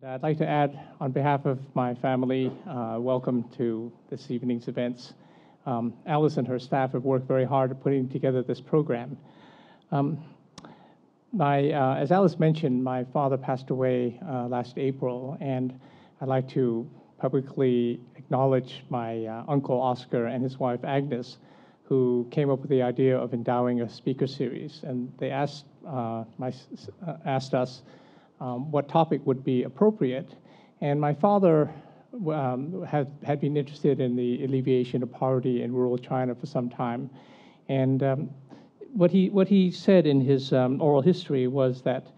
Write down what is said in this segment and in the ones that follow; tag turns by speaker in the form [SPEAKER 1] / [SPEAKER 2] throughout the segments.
[SPEAKER 1] I'd like to add, on behalf of my family, welcome to this evening's events. Alice and her staff have worked very hard at putting together this program. As Alice mentioned, my father passed away last April, and I'd like to publicly acknowledge my uncle Oscar and his wife Agnes, who came up with the idea of endowing a speaker series. And they asked us what topic would be appropriate. And my father had been interested in the alleviation of poverty in rural China for some time. And what he said in his oral history was that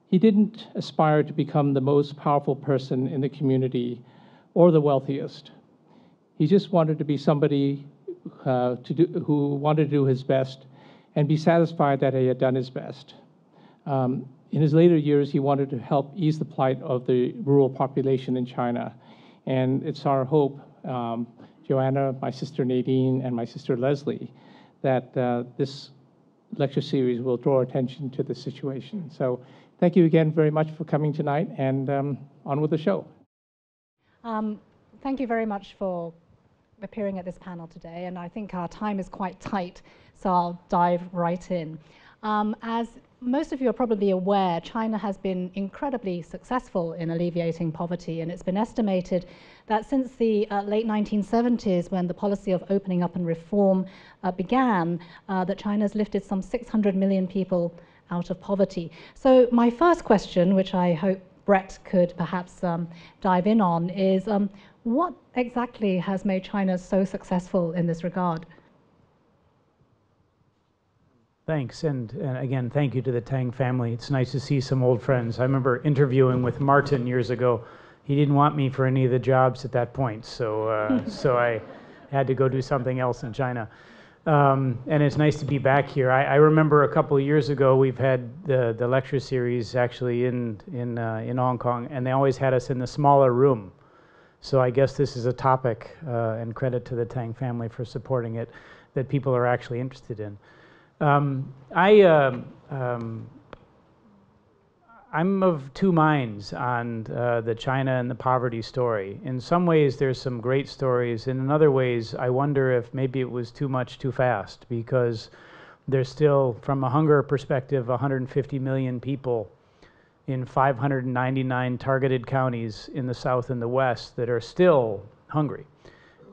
[SPEAKER 1] he didn't aspire to become the most powerful person in the community or the wealthiest. He just wanted to be somebody who wanted to do his best and be satisfied that he had done his best. In his later years, he wanted to help ease the plight of the rural population in China. And it's our hope, Joanna, my sister Nadine, and my sister Leslie, that this lecture series will draw attention to the situation. So thank you again very much for coming tonight, and on with the show.
[SPEAKER 2] Thank you very much for appearing at this panel today, and I think our time is quite tight, so I'll dive right in. As most of you are probably aware, China has been incredibly successful in alleviating poverty, and it's been estimated that since the late 1970s, when the policy of opening up and reform began, that China has lifted some 600 million people out of poverty. So my first question, which I hope Brett could perhaps dive in on, is what exactly has made China so successful in this regard?
[SPEAKER 3] Thanks, and again, thank you to the Tang family. It's nice to see some old friends. I remember interviewing with Martin years ago. He didn't want me for any of the jobs at that point, so so I had to go do something else in China. And it's nice to be back here. I remember a couple of years ago, we've had the lecture series actually in Hong Kong, and they always had us in the smaller room. So I guess this is a topic, and credit to the Tang family for supporting it, that people are actually interested in. I'm of two minds on the China and the poverty story. In some ways, there's some great stories. And in other ways, I wonder if maybe it was too much too fast, because there's still, from a hunger perspective, 150 million people in 599 targeted counties in the South and the West that are still hungry.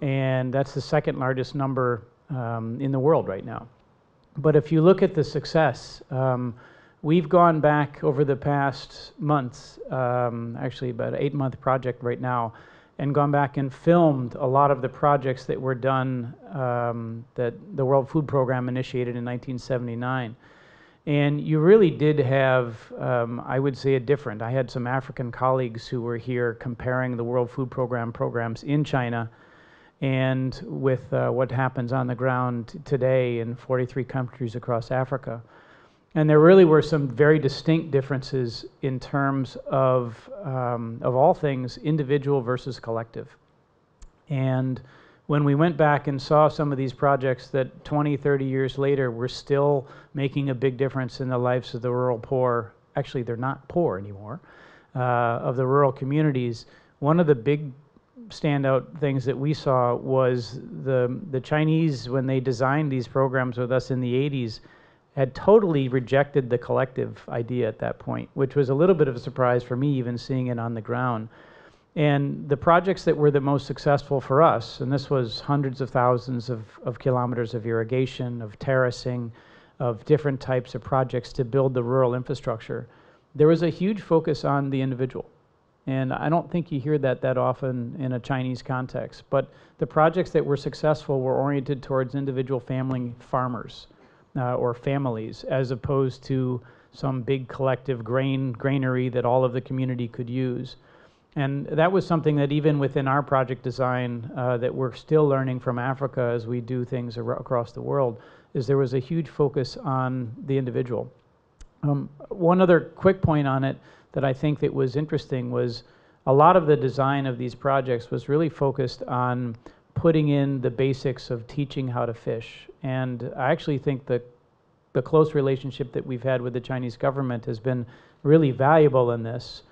[SPEAKER 3] And that's the second largest number in the world right now. But if you look at the success, we've gone back over the past months, actually about an 8-month project right now, and gone back and filmed a lot of the projects that were done that the World Food Program initiated in 1979. And you really did have, I would say, I had some African colleagues who were here comparing the World Food Program programs in China and with what happens on the ground today in 43 countries across Africa. And there really were some very distinct differences in terms of all things, individual versus collective. And when we went back and saw some of these projects that 20, 30 years later were still making a big difference in the lives of the rural poor, actually they're not poor anymore, of the rural communities, one of the big standout things that we saw was the Chinese, when they designed these programs with us in the 80s, had totally rejected the collective idea at that point, which was a little bit of a surprise for me, even seeing it on the ground. And the projects that were the most successful for us, and this was hundreds of thousands of kilometers of irrigation, of terracing, of different types of projects to build the rural infrastructure, there was a huge focus on the individual. And I don't think you hear that often in a Chinese context. But the projects that were successful were oriented towards individual family farmers or families, as opposed to some big collective granary that all of the community could use. And that was something that even within our project design that we're still learning from Africa as we do things across the world, is there was a huge focus on the individual. One other quick point on it that I think that was interesting was a lot of the design of these projects was really focused on putting in the basics of teaching how to fish. And I actually think that the close relationship that we've had with the Chinese government has been really valuable in this,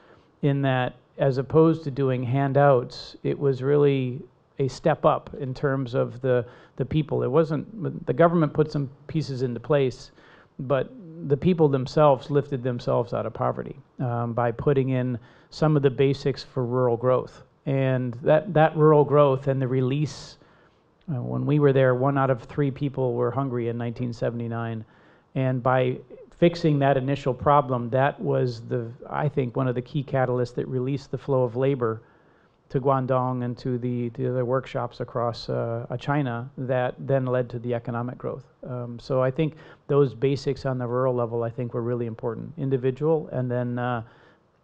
[SPEAKER 3] in that as opposed to doing handouts, it was really a step up in terms of the people. It wasn't, the government put some pieces into place, but the people themselves lifted themselves out of poverty by putting in some of the basics for rural growth. And that rural growth and the release, when we were there, 1 out of 3 people were hungry in 1979. And by fixing that initial problem, that was I think, one of the key catalysts that released the flow of labor to Guangdong and to the other workshops across China that then led to the economic growth. So I think those basics on the rural level, I think, were really important. Individual, and then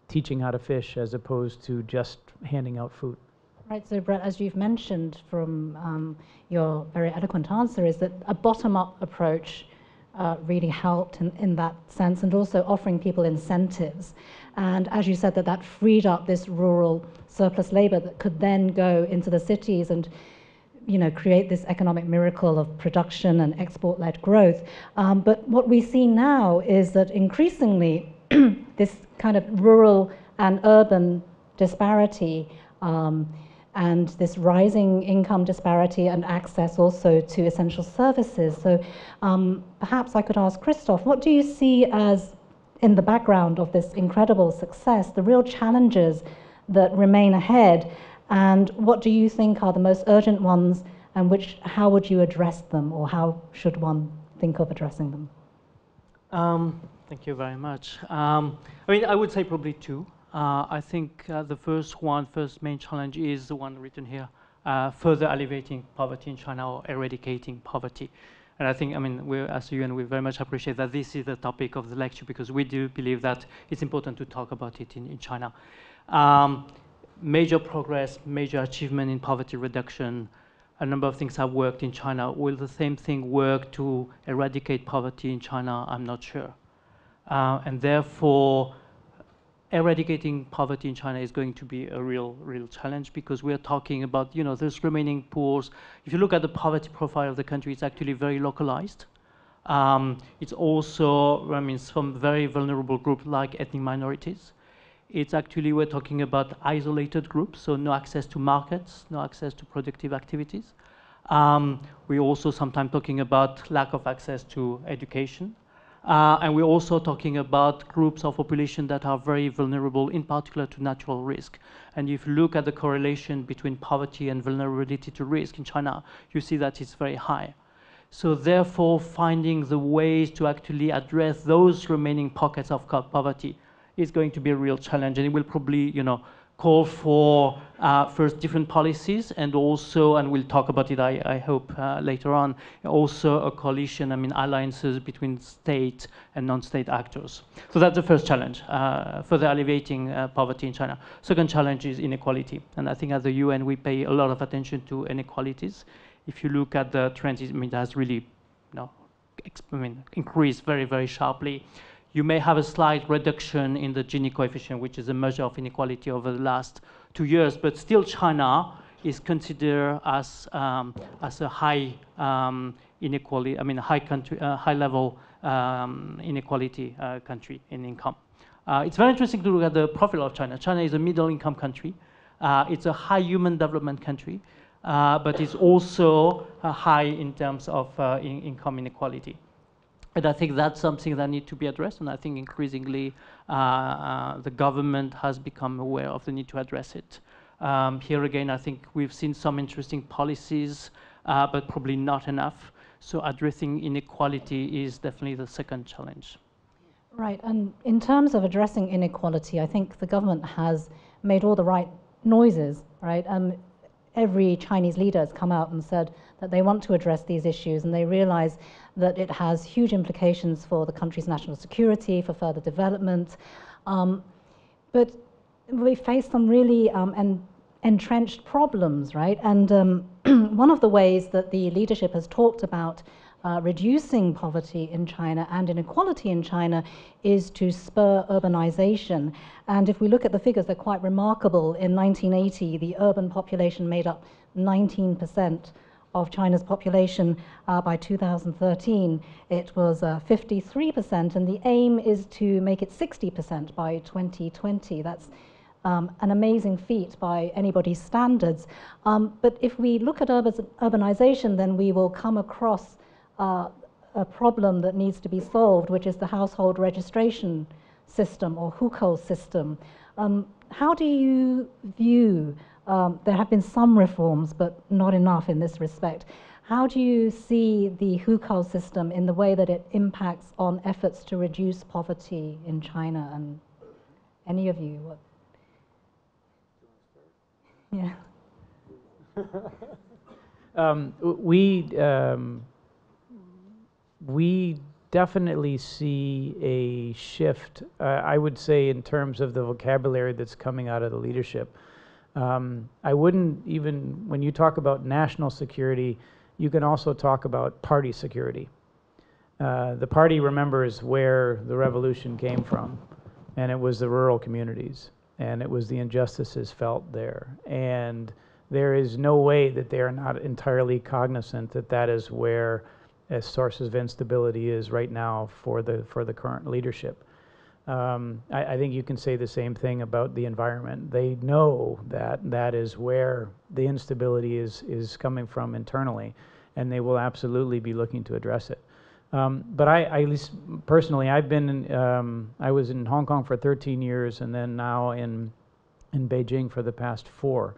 [SPEAKER 3] teaching how to fish as opposed to just handing out food.
[SPEAKER 2] Right, so Brett, as you've mentioned from your very eloquent answer, is that a bottom-up approach really helped in that sense, and also offering people incentives. And as you said, that freed up this rural surplus labor that could then go into the cities and, you know, create this economic miracle of production and export-led growth. But what we see now is that increasingly this kind of rural and urban disparity and this rising income disparity and access also to essential services. So perhaps I could ask Christophe, what do you see as, in the background of this incredible success, the real challenges that remain ahead, and what do you think are the most urgent ones, and how would you address them, or how should one think of addressing them?
[SPEAKER 4] Thank you very much. I mean, I would say probably 2. I think the first main challenge is the one written here, further alleviating poverty in China, or eradicating poverty. And I think, I mean, as Yuen, we very much appreciate that this is the topic of the lecture, because we do believe that it's important to talk about it in China. Major progress, major achievement in poverty reduction. A number of things have worked in China. Will the same thing work to eradicate poverty in China? I'm not sure. And therefore, eradicating poverty in China is going to be a real challenge, because we're talking about, you know, those remaining pools. If you look at the poverty profile of the country, it's actually very localized. It's also, I mean, some very vulnerable groups like ethnic minorities. It's actually, we're talking about isolated groups, so no access to markets, no access to productive activities. We're also sometimes talking about lack of access to education. And we're also talking about groups of population that are very vulnerable, in particular to natural risk. And if you look at the correlation between poverty and vulnerability to risk in China, you see that it's very high. So therefore, finding the ways to actually address those remaining pockets of poverty is going to be a real challenge, and it will probably, you know, call for first different policies, and also, and we'll talk about it, I hope, later on, also a coalition, I mean, alliances between state and non-state actors. So that's the first challenge, further alleviating poverty in China. Second challenge is inequality, and I think at the UN we pay a lot of attention to inequalities. If you look at the trends, I mean, it has really, you know, increased very, very sharply. You may have a slight reduction in the Gini coefficient, which is a measure of inequality over the last 2 years, but still China is considered as a high inequality, I mean, high level inequality country in income. It's very interesting to look at the profile of China. China is a middle income country. It's a high human development country, but it's also high in terms of income inequality. And I think that's something that needs to be addressed, and I think increasingly the government has become aware of the need to address it. Here again, I think we've seen some interesting policies, but probably not enough. So addressing inequality is definitely the second challenge.
[SPEAKER 2] Right, and in terms of addressing inequality, I think the government has made all the right noises, right? Every Chinese leader has come out and said that they want to address these issues, and they realize that it has huge implications for the country's national security, for further development. But we face some really entrenched problems, right? And one of the ways that the leadership has talked about reducing poverty in China and inequality in China is to spur urbanization. And if we look at the figures, they're quite remarkable. In 1980, the urban population made up 19% of China's population. By 2013, it was 53%, and the aim is to make it 60% by 2020. That's an amazing feat by anybody's standards. But if we look at urbanization, then we will come across a problem that needs to be solved, which is the household registration system or hukou system. How do you view, there have been some reforms, but not enough in this respect. How do you see the hukou system in the way that it impacts on efforts to reduce poverty in China? And any of you? What? Yeah.
[SPEAKER 3] We definitely see a shift, I would say, in terms of the vocabulary that's coming out of the leadership. I wouldn't even, when you talk about national security, you can also talk about party security. The party remembers where the revolution came from, and it was the rural communities, and it was the injustices felt there. And there is no way that they are not entirely cognizant that that is where a source of instability is right now for the current leadership. I think you can say the same thing about the environment. They know that that is where the instability is coming from internally, and they will absolutely be looking to address it. But I, at least personally, I've been I was in Hong Kong for 13 years, and then now in Beijing for the past 4,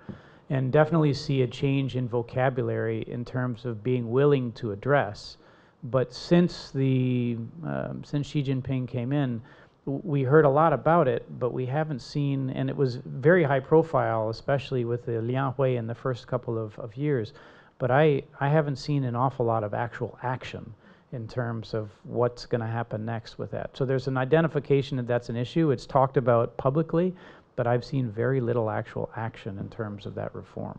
[SPEAKER 3] and definitely see a change in vocabulary in terms of being willing to address. But since Xi Jinping came in, we heard a lot about it, but we haven't seen, and it was very high profile, especially with the Liang Hui in the first couple of years, but I haven't seen an awful lot of actual action in terms of what's going to happen next with that. So there's an identification that that's an issue. It's talked about publicly, but I've seen very little actual action in terms of that reform.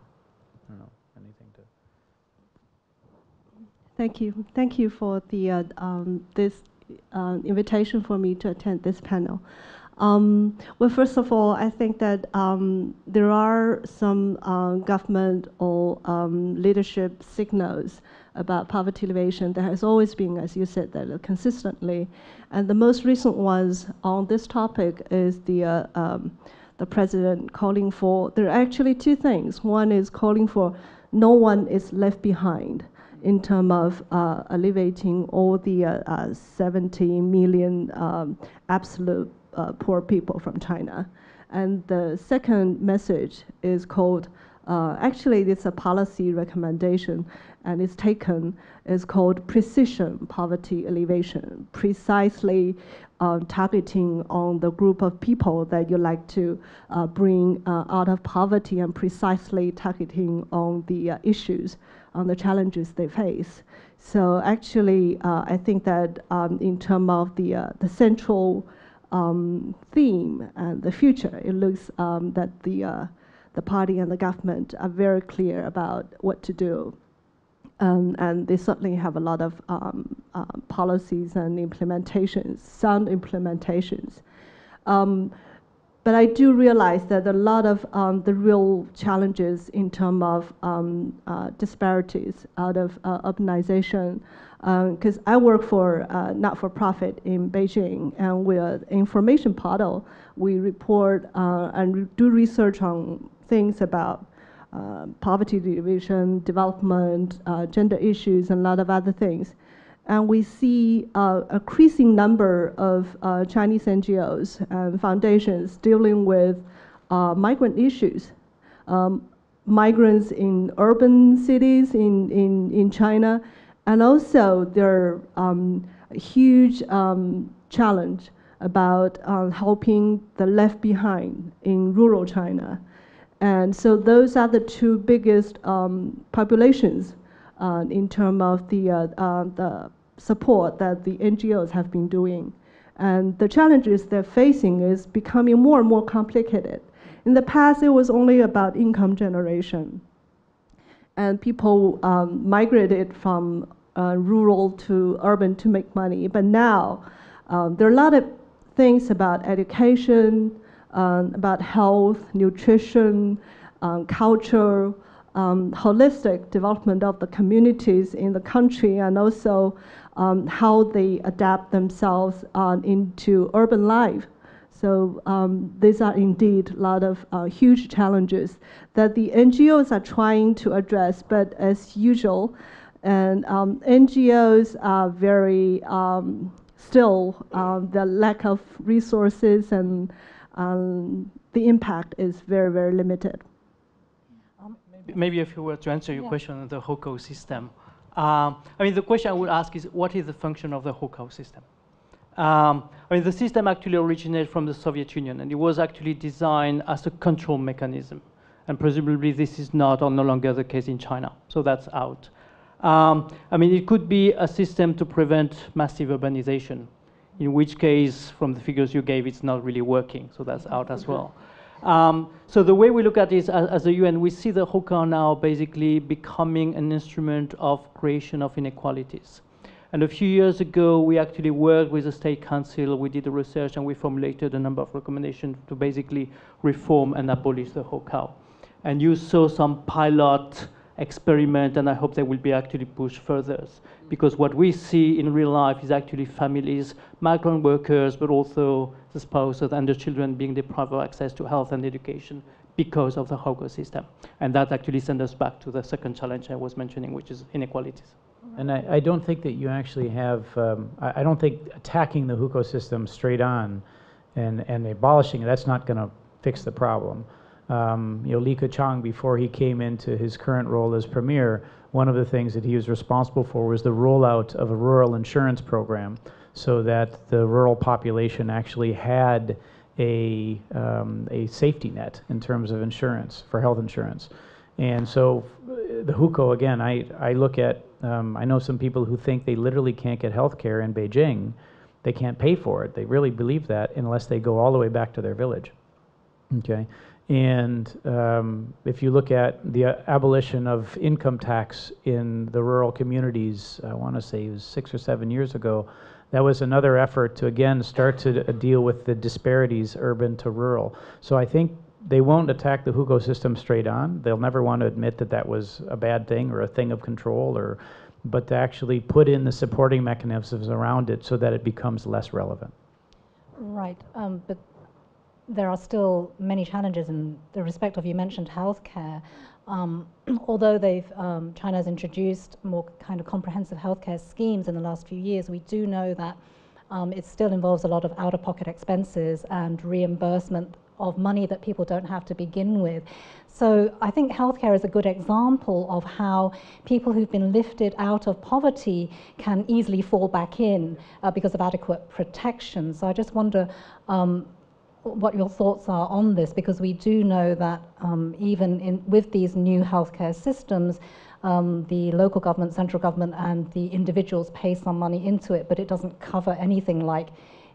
[SPEAKER 3] I don't know, anything to...
[SPEAKER 5] Thank you. Thank you for the this invitation for me to attend this panel. Well, first of all, I think that there are some government or leadership signals about poverty alleviation. There has always been, as you said, that consistently. And the most recent ones on this topic is the president calling for, there are actually 2 things. One is calling for no one is left behind in terms of alleviating all the 70 million absolute poor people from China. And the second message is called, actually it's a policy recommendation, and it's taken, is called precision poverty alleviation, precisely targeting on the group of people that you like to bring out of poverty, and precisely targeting on the issues, on the challenges they face. So actually, I think that in terms of the central theme and the future, it looks that the party and the government are very clear about what to do. And they certainly have a lot of policies and implementations, sound implementations. But I do realize that a lot of the real challenges in terms of disparities out of urbanization, because I work for not-for-profit in Beijing, and we're an information portal. We report and do research on things about poverty alleviation, development, gender issues, and a lot of other things. And we see an increasing number of Chinese NGOs and foundations dealing with migrant issues. Migrants in urban cities in China, and also their huge challenge about helping the left behind in rural China. And so those are the 2 biggest populations in terms of the support that the NGOs have been doing. And the challenges they're facing is becoming more and more complicated. In the past, it was only about income generation. And people migrated from rural to urban to make money. But now, there are a lot of things about education, about health, nutrition, culture, holistic development of the communities in the country, and also how they adapt themselves into urban life. So these are indeed a lot of huge challenges that the NGOs are trying to address, but as usual, and NGOs are very still the lack of resources and the impact is very, very limited.
[SPEAKER 4] Maybe if you were to answer your question on the HOCO system. I mean, the question I would ask is, what is the function of the HOCO system? I mean, the system actually originated from the Soviet Union, and it was actually designed as a control mechanism. And presumably this is not or no longer the case in China, so that's out. I mean, it could be a system to prevent massive urbanization, in which case, from the figures you gave, it's not really working, so that's out as well. So the way we look at it as a UN, we see the HOCO now basically becoming an instrument of creation of inequalities. And a few years ago, we actually worked with the State Council, we did the research, and we formulated a number of recommendations to basically reform and abolish the HOCO. And you saw some pilot experiment, and I hope they will be actually pushed further. Because what we see in real life is actually families, migrant workers, but also the spouses and the children being deprived of access to health and education because of the HOCO system. And that actually sends us back to the second challenge I was mentioning, which is inequalities.
[SPEAKER 3] And I don't think that you actually have, I don't think attacking the HOCO system straight on and abolishing it, that's not going to fix the problem. You know, Li Keqiang, before he came into his current role as premier, one of the things that he was responsible for was the rollout of a rural insurance program so that the rural population actually had a safety net in terms of insurance, for health insurance. And so the HOCO, again, I look at, I know some people who think they literally can't get health care in Beijing. They can't pay for it. They really believe that unless they go all the way back to their village. Okay. And if you look at the abolition of income tax in the rural communities, I want to say it was 6 or 7 years ago, that was another effort to, again, start to deal with the disparities urban to rural. So I think they won't attack the HOCO system straight on. They'll never want to admit that that was a bad thing or a thing of control, but to actually put in the supporting mechanisms around it so that it becomes less relevant.
[SPEAKER 2] Right, but there are still many challenges in the respect of, you mentioned healthcare. Although China has introduced more kind of comprehensive healthcare schemes in the last few years, we do know that it still involves a lot of out-of-pocket expenses and reimbursement of money that people don't have to begin with. So I think healthcare is a good example of how people who've been lifted out of poverty can easily fall back in because of adequate protection. So I just wonder what your thoughts are on this, because we do know that even with these new healthcare systems, the local government, central government, and the individuals pay some money into it, but it doesn't cover anything like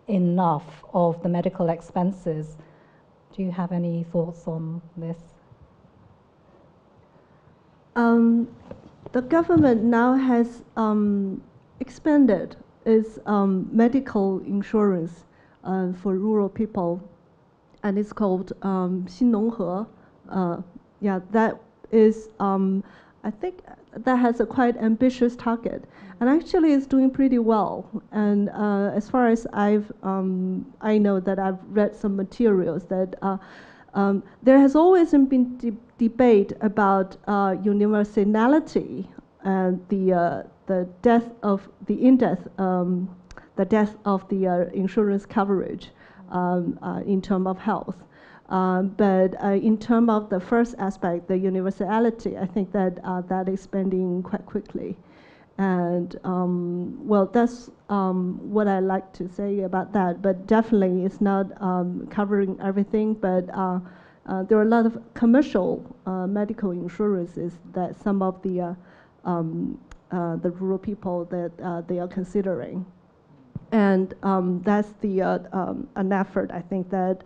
[SPEAKER 2] enough of the medical expenses. Do you have any thoughts on this?
[SPEAKER 5] The government now has expanded its medical insurance for rural people, and it's called 新农合. Yeah, that is, I think that has a quite ambitious target, and actually it's doing pretty well. And as far as I know that I've read some materials that there has always been debate about universality and the death of the insurance coverage in terms of health. But in terms of the first aspect, the universality, I think that that is expanding quite quickly. And well, that's what I like to say about that. But definitely, it's not covering everything. But there are a lot of commercial medical insurances that some of the rural people that they are considering. And that's an effort, I think, that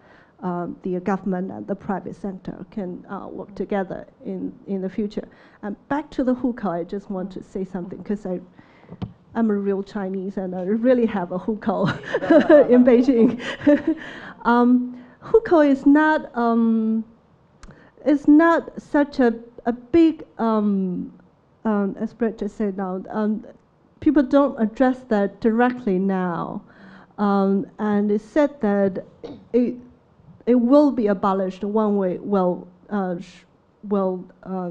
[SPEAKER 5] the government and the private sector can work together in the future. And back to the HOCO, I just want to say something, because I'm a real Chinese and I really have a HOCO in Beijing. HOCO is not such a big, as Brett just said now, people don't address that directly now. And it said that it will be abolished one way,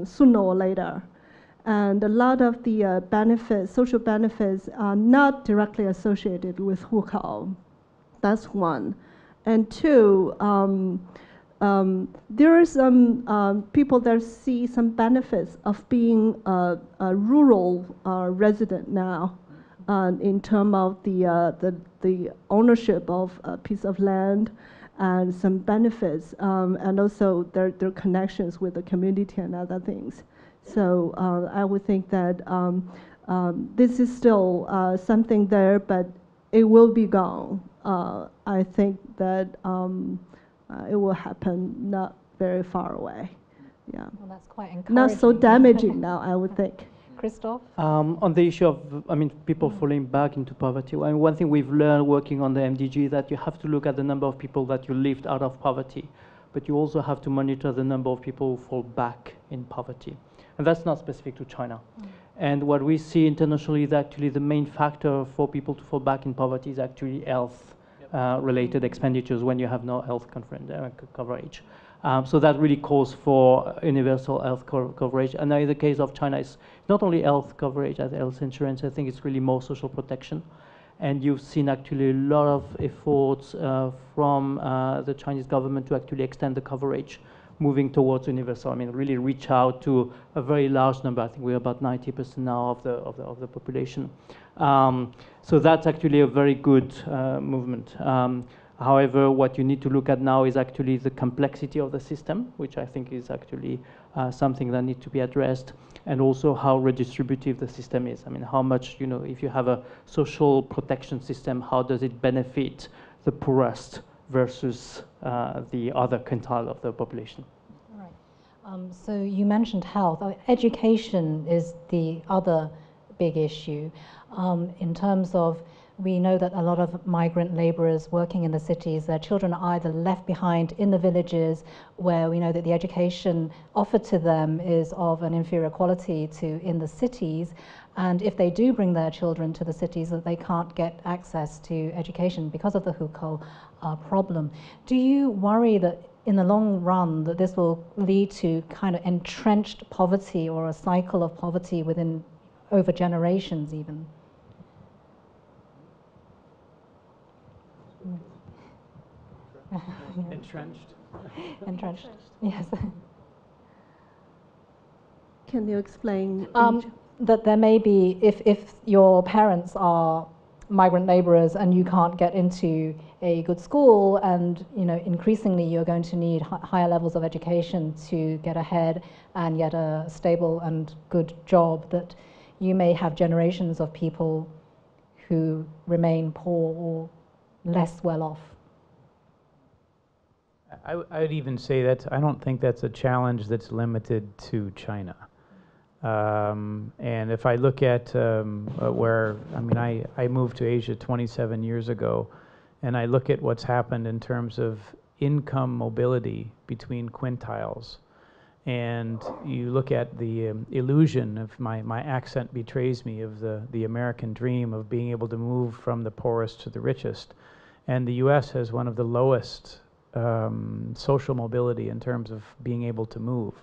[SPEAKER 5] sooner or later. And a lot of the benefits, social benefits, are not directly associated with hukou. That's one. And two, there are some people that see some benefits of being a rural resident now, in terms of the ownership of a piece of land and some benefits, and also their connections with the community and other things. So I would think that this is still something there, but it will be gone. I think that it will happen not very far away. Yeah.
[SPEAKER 2] Well, that's quite encouraging.
[SPEAKER 5] Not so damaging now, I would think.
[SPEAKER 2] Christophe?
[SPEAKER 4] On the issue of, people falling back into poverty, one thing we've learned working on the MDG is that you have to look at the number of people that you lift out of poverty, but you also have to monitor the number of people who fall back in poverty. And that's not specific to China. And what we see internationally is actually the main factor for people to fall back in poverty is actually health related expenditures when you have no health coverage. So that really calls for universal health coverage. And now in the case of China, it's not only health coverage as health insurance, I think it's really more social protection. And you've seen actually a lot of efforts from the Chinese government to actually extend the coverage, moving towards universal. Really reach out to a very large number. I think we're about 90% now of the population. So that's actually a very good movement. However, what you need to look at now is actually the complexity of the system, which I think is actually something that needs to be addressed, and also how redistributive the system is. How much, if you have a social protection system, how does it benefit the poorest versus the other quintile of the population?
[SPEAKER 2] Right. So you mentioned health. Education is the other big issue in terms of, we know that a lot of migrant laborers working in the cities, their children are either left behind in the villages, where we know that the education offered to them is of an inferior quality to in the cities. And if they do bring their children to the cities, that they can't get access to education because of the hukou problem. Do you worry that in the long run that this will lead to kind of entrenched poverty or a cycle of poverty within over generations even?
[SPEAKER 3] Entrenched?
[SPEAKER 2] Entrenched, yes.
[SPEAKER 5] Can you explain?
[SPEAKER 2] That there may be, if your parents are migrant laborers and you can't get into a good school, and increasingly you're going to need higher levels of education to get ahead and get a stable and good job, that you may have generations of people who remain poor or less well off.
[SPEAKER 3] I would even say that I don't think that's a challenge that's limited to China. And if I look at where, I moved to Asia 27 years ago, and I look at what's happened in terms of income mobility between quintiles, and you look at the illusion of my accent betrays me of the American dream of being able to move from the poorest to the richest. And the US has one of the lowest social mobility in terms of being able to move.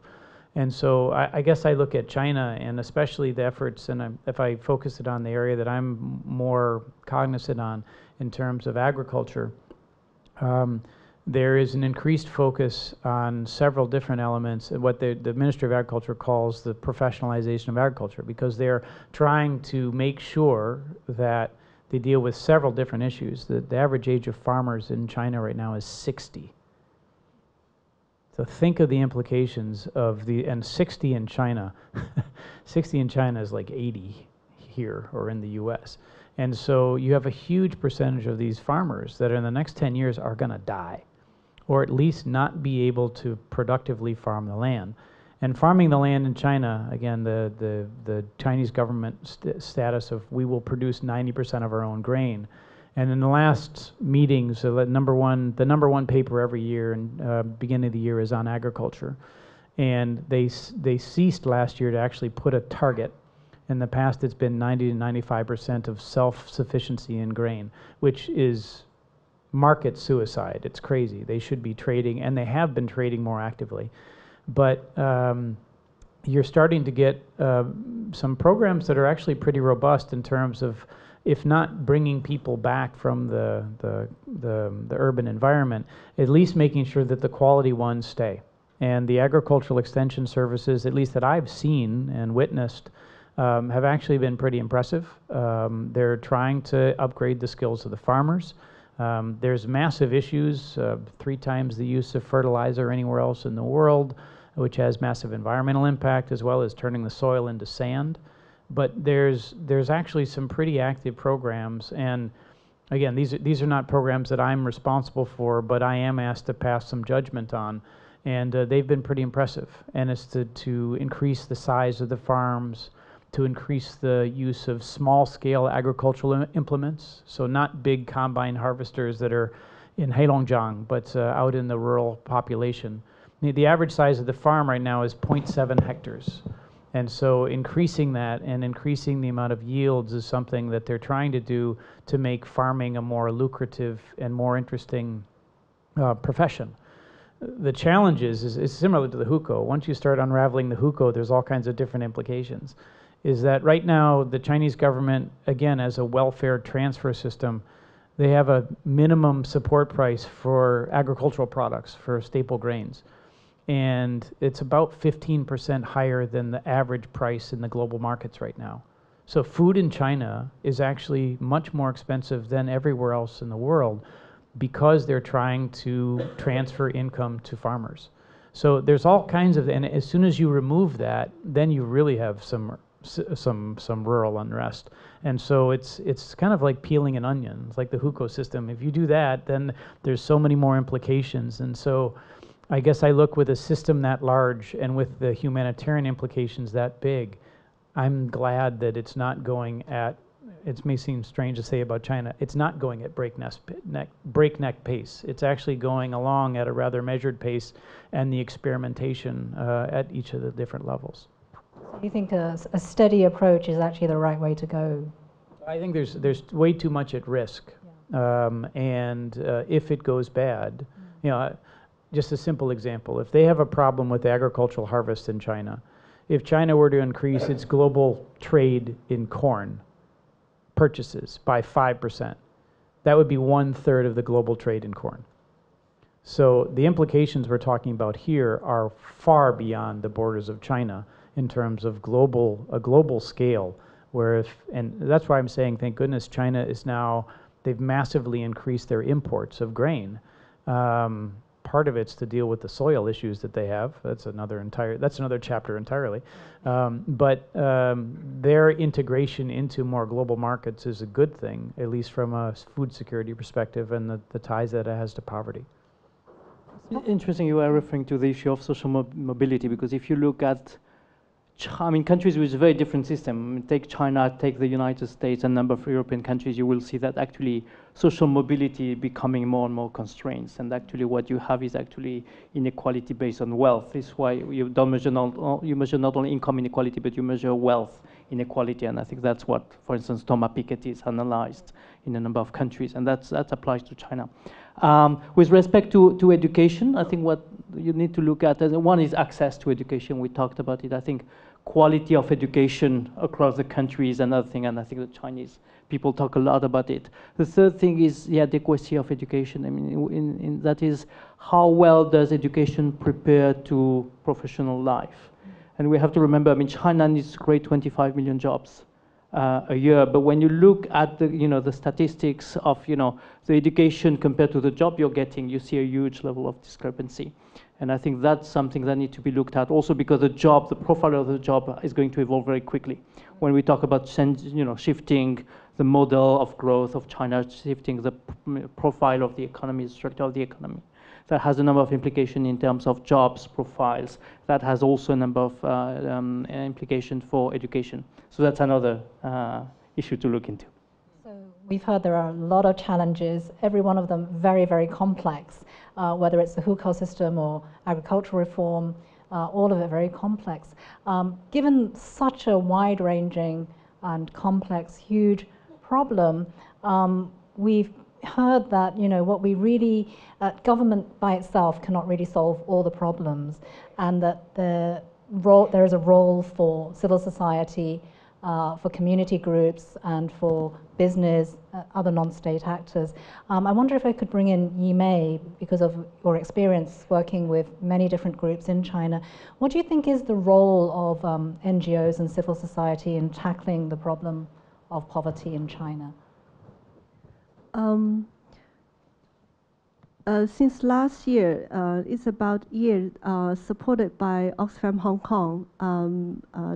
[SPEAKER 3] And so I guess I look at China, and especially the efforts, and if I focus it on the area that I'm more cognizant on in terms of agriculture, there is an increased focus on several different elements, what the Ministry of Agriculture calls the professionalization of agriculture, because they're trying to make sure that they deal with several different issues. The average age of farmers in China right now is 60. So think of the implications of and 60 in China. 60 in China is like 80 here or in the US. And so you have a huge percentage of these farmers that in the next 10 years are going to die, or at least not be able to productively farm the land. And farming the land in China, again, the Chinese government status of we will produce 90% of our own grain. And in the last meetings, the number one paper every year and beginning of the year is on agriculture. And they ceased last year to actually put a target In the past, it's been 90 to 95% of self-sufficiency in grain, which is market suicide. It's crazy. They should be trading, and they have been trading more actively. But you're starting to get some programs that are actually pretty robust in terms of, if not bringing people back from the urban environment, at least making sure that the quality ones stay. And the agricultural extension services, at least that I've seen and witnessed, have actually been pretty impressive. They're trying to upgrade the skills of the farmers. There's massive issues, 3 times the use of fertilizer anywhere else in the world, which has massive environmental impact, as well as turning the soil into sand. But there's actually some pretty active programs, and again, these are not programs that I'm responsible for, but I am asked to pass some judgment on, and they've been pretty impressive. And it's to increase the size of the farms, to increase the use of small-scale agricultural implements, so not big combine harvesters that are in Heilongjiang, but out in the rural population. The average size of the farm right now is 0.7 hectares. And so increasing that and increasing the amount of yields is something that they're trying to do to make farming a more lucrative and more interesting profession. The challenge is similar to the hukou. Once you start unraveling the hukou, there's all kinds of different implications. Is that right now the Chinese government, again, as a welfare transfer system, they have a minimum support price for agricultural products, for staple grains. And it's about 15% higher than the average price in the global markets right now. So food in China is actually much more expensive than everywhere else in the world because they're trying to transfer income to farmers. So there's all kinds of, and as soon as you remove that, then you really have some rural unrest. And so it's kind of like peeling an onion. It's like the hukou system. If you do that, then there's so many more implications. And so I guess I look with a system that large and with the humanitarian implications that big, I'm glad that it's not going at, it may seem strange to say about China, it's not going at breakneck pace. It's actually going along at a rather measured pace, and the experimentation at each of the different levels.
[SPEAKER 2] So you think a steady approach is actually the right way to go?
[SPEAKER 3] I think there's way too much at risk. Yeah. And if it goes bad, you know, just a simple example, if they have a problem with agricultural harvest in China, if China were to increase its global trade in corn purchases by 5%, that would be 1/3 of the global trade in corn. So the implications we're talking about here are far beyond the borders of China in terms of a global scale, where and that's why I'm saying, thank goodness China is now, they've massively increased their imports of grain. Part of it's to deal with the soil issues that they have. That's another chapter entirely. But their integration into more global markets is a good thing, at least from a food security perspective and the ties that it has to poverty.
[SPEAKER 4] Interesting you are referring to the issue of social mobility, because if you look at countries with a very different system, take China, take the United States, and a number of European countries, you will see that actually social mobility becoming more and more constraints. And actually what you have is actually inequality based on wealth. This is why you measure not only income inequality, but you measure wealth inequality. And I think that's what, for instance, Thomas Piketty has analyzed in a number of countries, and that applies to China. With respect to education, I think what you need to look at, one is access to education. We talked about it. I think quality of education across the country is another thing, and I think the Chinese people talk a lot about it. The third thing is the adequacy of education. I mean, that is, how well does education prepare to professional life? And we have to remember, I mean, China needs to create 25 million jobs a year, but when you look at the statistics of the education compared to the job you're getting, you see a huge level of discrepancy. And I think that's something that needs to be looked at also, because the profile of the job is going to evolve very quickly. When we talk about shifting the model of growth of China, shifting the profile of the economy, the structure of the economy, that has a number of implications in terms of jobs profiles. That has also a number of implications for education. So that's another issue to look into.
[SPEAKER 2] So we've heard there are a lot of challenges, every one of them very, very complex, whether it's the hukou system or agricultural reform, all of it very complex. Given such a wide-ranging and complex, huge problem, we've heard that what we really, government by itself cannot really solve all the problems, and that there is a role for civil society, for community groups, and for business, other non-state actors. I wonder if I could bring in Yimei, because of your experience working with many different groups in China. What do you think is the role of NGOs and civil society in tackling the problem of poverty in China?
[SPEAKER 5] Since last year, it's about a year, supported by Oxfam Hong Kong,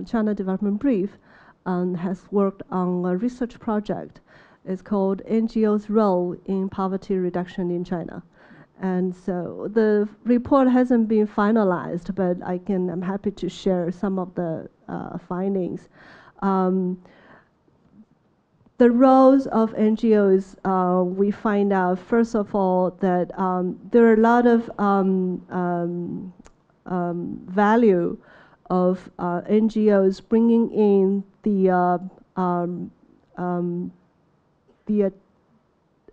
[SPEAKER 5] China Development Brief, has worked on a research project. It's called NGO's Role in Poverty Reduction in China. And so the report hasn't been finalized, but I'm happy to share some of the findings. The roles of NGOs, we find out, first of all, that there are a lot of value of NGOs bringing in the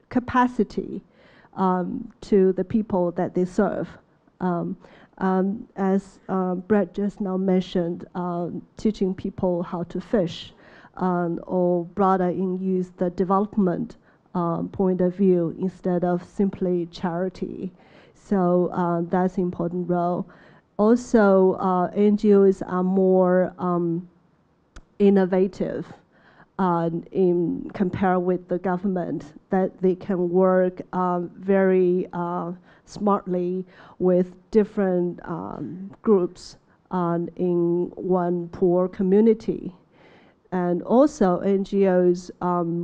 [SPEAKER 5] capacity to the people that they serve. As Brett just now mentioned, teaching people how to fish, or broader in use the development point of view instead of simply charity. So that's an important role. Also, NGOs are more innovative in compared with the government, that they can work very smartly with different groups in one poor community. And also NGOs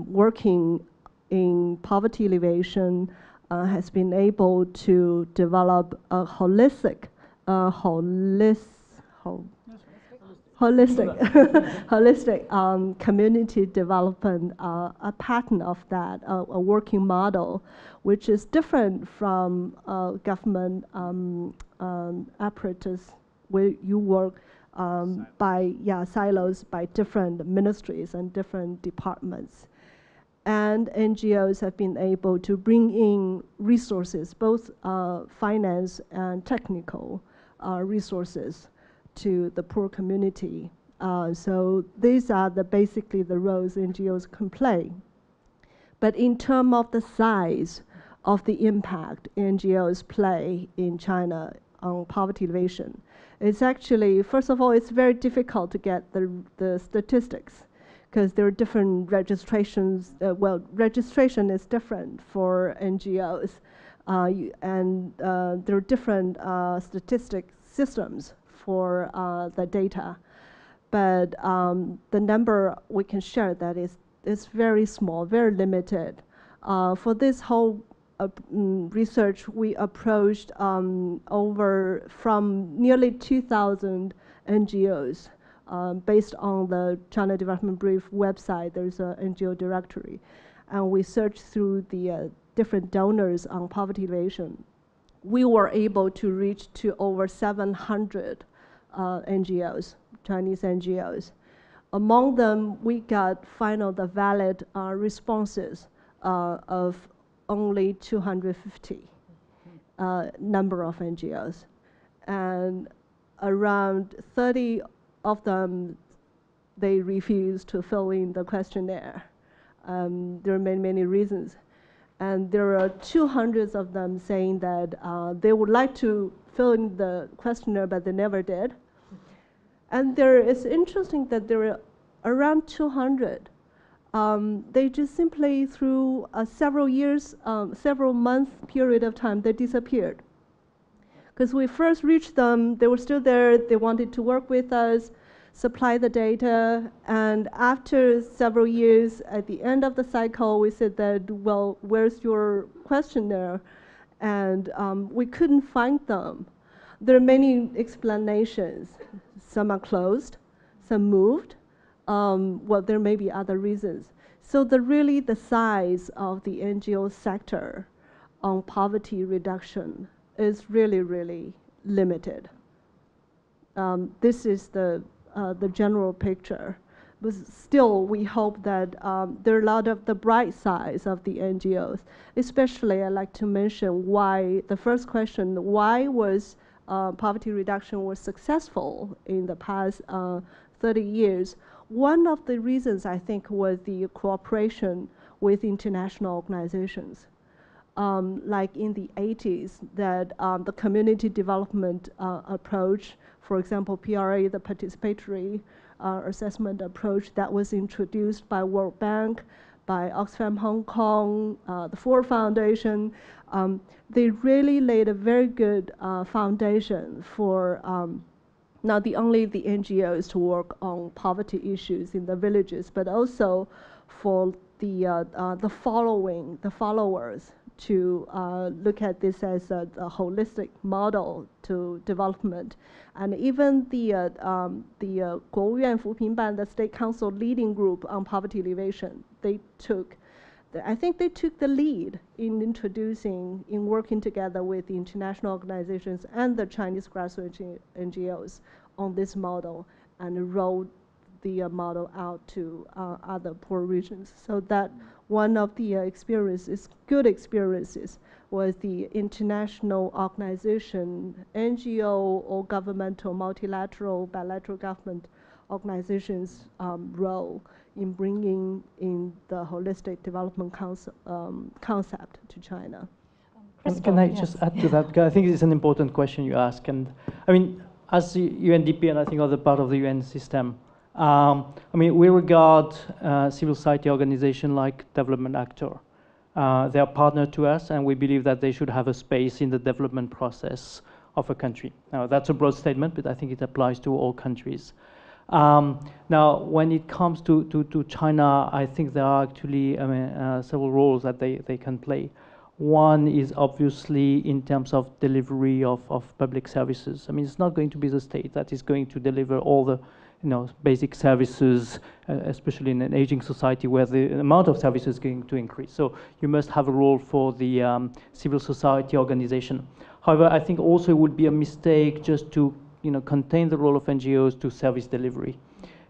[SPEAKER 5] working in poverty alleviation has been able to develop a holistic community development, a pattern of that, a working model, which is different from government apparatus where you work by silos, by different ministries and different departments. And NGOs have been able to bring in resources, both finance and technical resources, to the poor community. So these are basically the roles NGOs can play. But in terms of the size of the impact NGOs play in China on poverty alleviation, it's actually, first of all, it's very difficult to get the statistics, because there are different registrations. Registration is different for NGOs, and there are different statistic systems for the data. But the number we can share that is very small, very limited. For this whole research, we approached from nearly 2,000 NGOs. Based on the China Development Brief website, there's an NGO directory. And we searched through the different donors on poverty alleviation. We were able to reach to over 700 NGOs, Chinese NGOs. Among them, we got the valid responses of only 250 number of NGOs. And around 30 of them, they refused to fill in the questionnaire. There are many reasons. And there are 200 of them saying that they would like to fill in the questionnaire, but they never did. And it's interesting that there are around 200. They just simply, through several months period of time, they disappeared. Because we first reached them, they were still there, they wanted to work with us, supply the data, and after several years, at the end of the cycle, we said that, well, where's your questionnaire? And we couldn't find them. There are many explanations. Some are closed, some moved. There may be other reasons. So really the size of the NGO sector on poverty reduction is really, really limited. this is the general picture. But still, we hope that there are a lot of the bright sides of the NGOs. Especially, I'd like to mention why, the first question, why was poverty reduction was successful in the past 30 years? One of the reasons, I think, was the cooperation with international organizations. Like in the 80s, that the community development approach, for example, PRA, the participatory assessment approach that was introduced by World Bank, by Oxfam Hong Kong, the Ford Foundation, they really laid a very good foundation for not only the NGOs to work on poverty issues in the villages, but also for the followers to look at this as a holistic model to development. And even the 国务院扶贫办, the State Council leading group on poverty alleviation, I think they took the lead in introducing, in working together with the international organizations and the Chinese grassroots NGOs on this model, and rolled the model out to other poor regions. So that one of the good experiences, was the international organization, NGO or governmental, multilateral, bilateral government organizations' role in bringing in the holistic development concept to China.
[SPEAKER 4] Can I just add to that? Because I think it's an important question you ask. And I mean, as the UNDP and I think other part of the UN system, I mean, we regard civil society organization like development actor. They are partner to us, and we believe that they should have a space in the development process of a country. Now, that's a broad statement, but I think it applies to all countries. Now, when it comes to China, I think there are actually several roles that they can play. One is obviously in terms of delivery of public services. I mean, it's not going to be the state that is going to deliver all the basic services, especially in an aging society where the amount of services is going to increase. So you must have a role for the civil society organization. However, I think also it would be a mistake just to contain the role of NGOs to service delivery.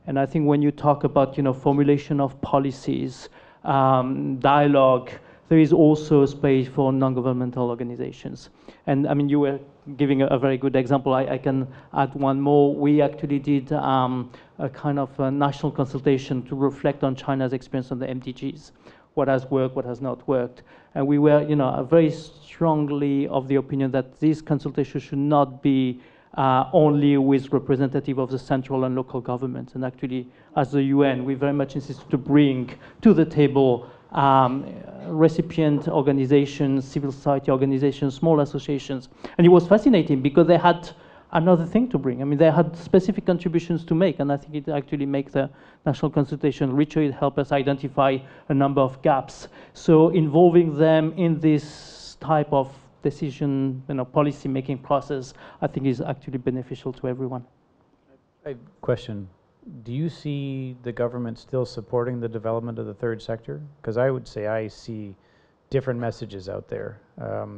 [SPEAKER 4] And I think when you talk about formulation of policies, dialogue, there is also space for non-governmental organizations. And I mean, you were giving a very good example. I can add one more. We actually did a kind of a national consultation to reflect on China's experience on the MDGs. What has worked, what has not worked. And we were very strongly of the opinion that this consultation should not be only with representative of the central and local governments. And actually, as the UN, we very much insisted to bring to the table recipient organizations, civil society organizations, small associations. And it was fascinating because they had another thing to bring. I mean, they had specific contributions to make, and I think it actually makes the national consultation richer. It helped us identify a number of gaps. So involving them in this type of decision, policy-making process, I think is actually beneficial to everyone.
[SPEAKER 3] Question. Do you see the government still supporting the development of the third sector? Because I would say I see different messages out there.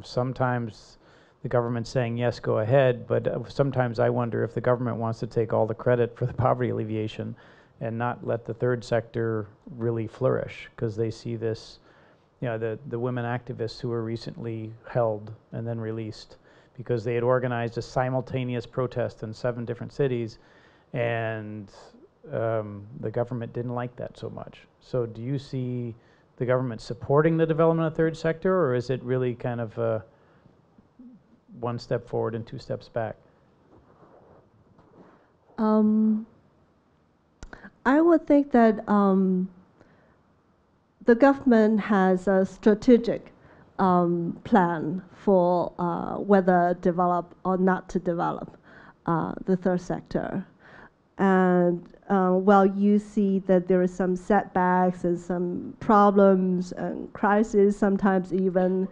[SPEAKER 3] Sometimes the government's saying, yes, go ahead, but sometimes I wonder if the government wants to take all the credit for the poverty alleviation and not let the third sector really flourish, because they see this, the women activists who were recently held and then released because they had organized a simultaneous protest in 7 different cities, and the government didn't like that so much. So do you see the government supporting the development of third sector, or is it really kind of 1 step forward and 2 steps back?
[SPEAKER 5] I would think that the government has a strategic plan for whether develop or not to develop the third sector. And while you see that there are some setbacks and some problems and crises, sometimes even,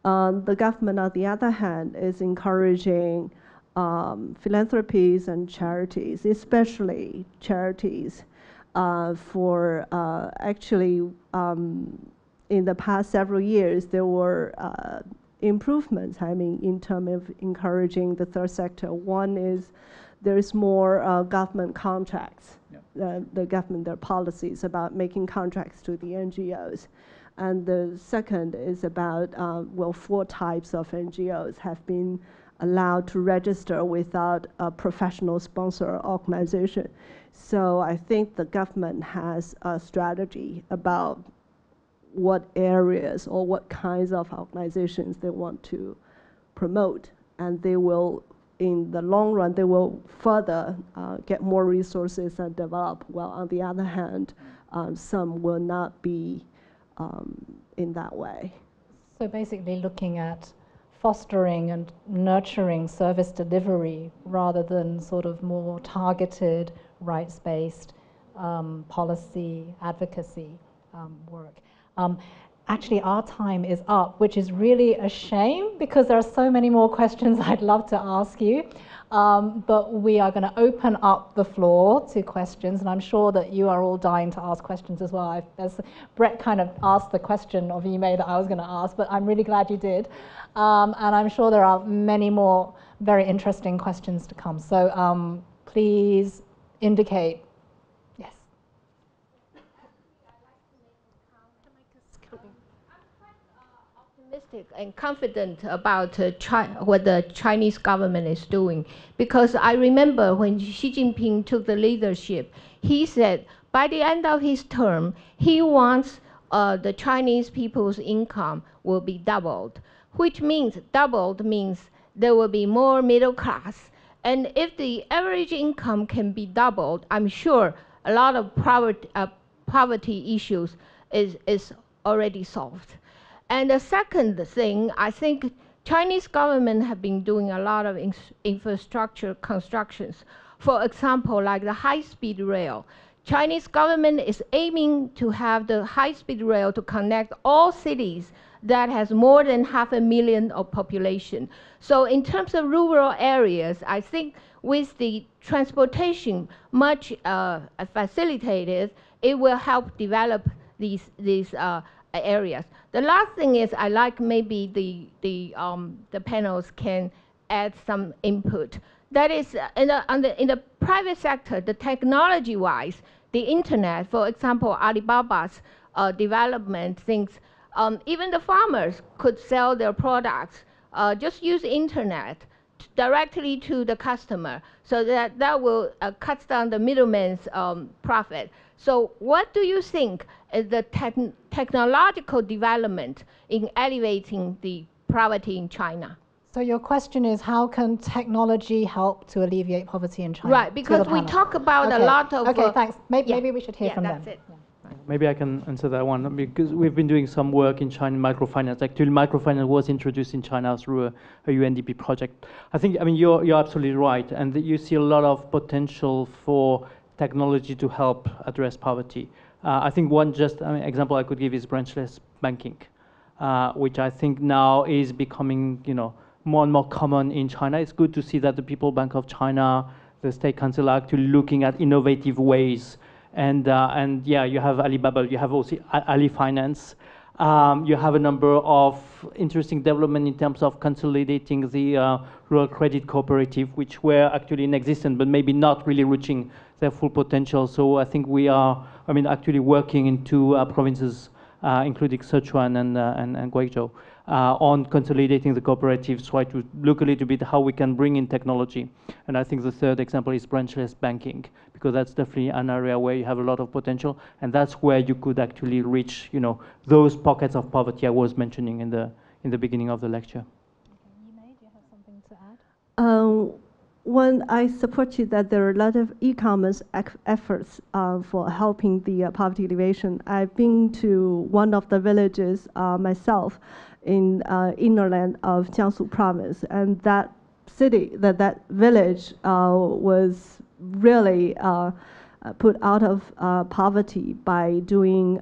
[SPEAKER 5] the government, on the other hand, is encouraging philanthropies and charities, especially charities, for actually, in the past several years, there were improvements, in terms of encouraging the third sector. One is there is more government contracts.
[SPEAKER 3] Yep.
[SPEAKER 5] The government, their policies about making contracts to the NGOs. And the second is about, 4 types of NGOs have been allowed to register without a professional sponsor organization. So I think the government has a strategy about what areas or what kinds of organizations they want to promote. And they will, in the long run, they will further get more resources and develop. Well, on the other hand, some will not be in that way.
[SPEAKER 2] So basically looking at fostering and nurturing service delivery rather than sort of more targeted, rights-based policy advocacy work. Actually, our time is up, which is really a shame because there are so many more questions I'd love to ask you. But we are going to open up the floor to questions, and I'm sure that you are all dying to ask questions as well. As Brett kind of asked the question of Yimei that I was going to ask, but I'm really glad you did. And I'm sure there are many more very interesting questions to come. So please indicate. Yes.
[SPEAKER 6] Optimistic and confident about what the Chinese government is doing, because I remember when Xi Jinping took the leadership, he said by the end of his term, he wants the Chinese people's income will be doubled, which means doubled means there will be more middle class. And if the average income can be doubled, I'm sure a lot of poverty issues is already solved. And the second thing, I think Chinese government have been doing a lot of infrastructure constructions. For example, like the high-speed rail. Chinese government is aiming to have the high-speed rail to connect all cities that has more than 500,000 of population. So in terms of rural areas, I think with the transportation much facilitated, it will help develop these areas. The last thing is I like maybe the panels can add some input. That is in the private sector, the technology-wise, the internet, for example, Alibaba's development things, even the farmers could sell their products, just use internet directly to the customer, so that will cut down the middleman's profit. So what do you think is the technological development in alleviating the poverty in China?
[SPEAKER 2] So your question is, how can technology help to alleviate poverty in China?
[SPEAKER 6] Right, because we talk about a lot of...
[SPEAKER 2] Okay, thanks. Maybe we should hear from them.
[SPEAKER 6] That's it.
[SPEAKER 4] Maybe I can answer that one, because we've been doing some work in China, microfinance. Actually, microfinance was introduced in China through a UNDP project. I mean, you're absolutely right, and you see a lot of potential for technology to help address poverty. I think one example I could give is branchless banking, which I think now is becoming, more and more common in China. It's good to see that the People's Bank of China, the State Council are actually looking at innovative ways. And yeah, you have Alibaba, you have also Ali Finance. You have a number of interesting development in terms of consolidating the rural credit cooperative, which were actually in existence, but maybe not really reaching their full potential. So I think we are, actually working in 2 provinces, including Sichuan and Guizhou, on consolidating the cooperatives, try to look a little bit how we can bring in technology. And I think the third example is branchless banking, because that's definitely an area where you have a lot of potential, and that's where you could actually reach, those pockets of poverty I was mentioning in the beginning of the lecture.
[SPEAKER 2] Okay. Yimei, do you have something to add?
[SPEAKER 5] When I support you that there are a lot of e-commerce efforts for helping the poverty alleviation. I've been to one of the villages myself in innerland of Jiangsu province, and that city, that village was really put out of poverty by doing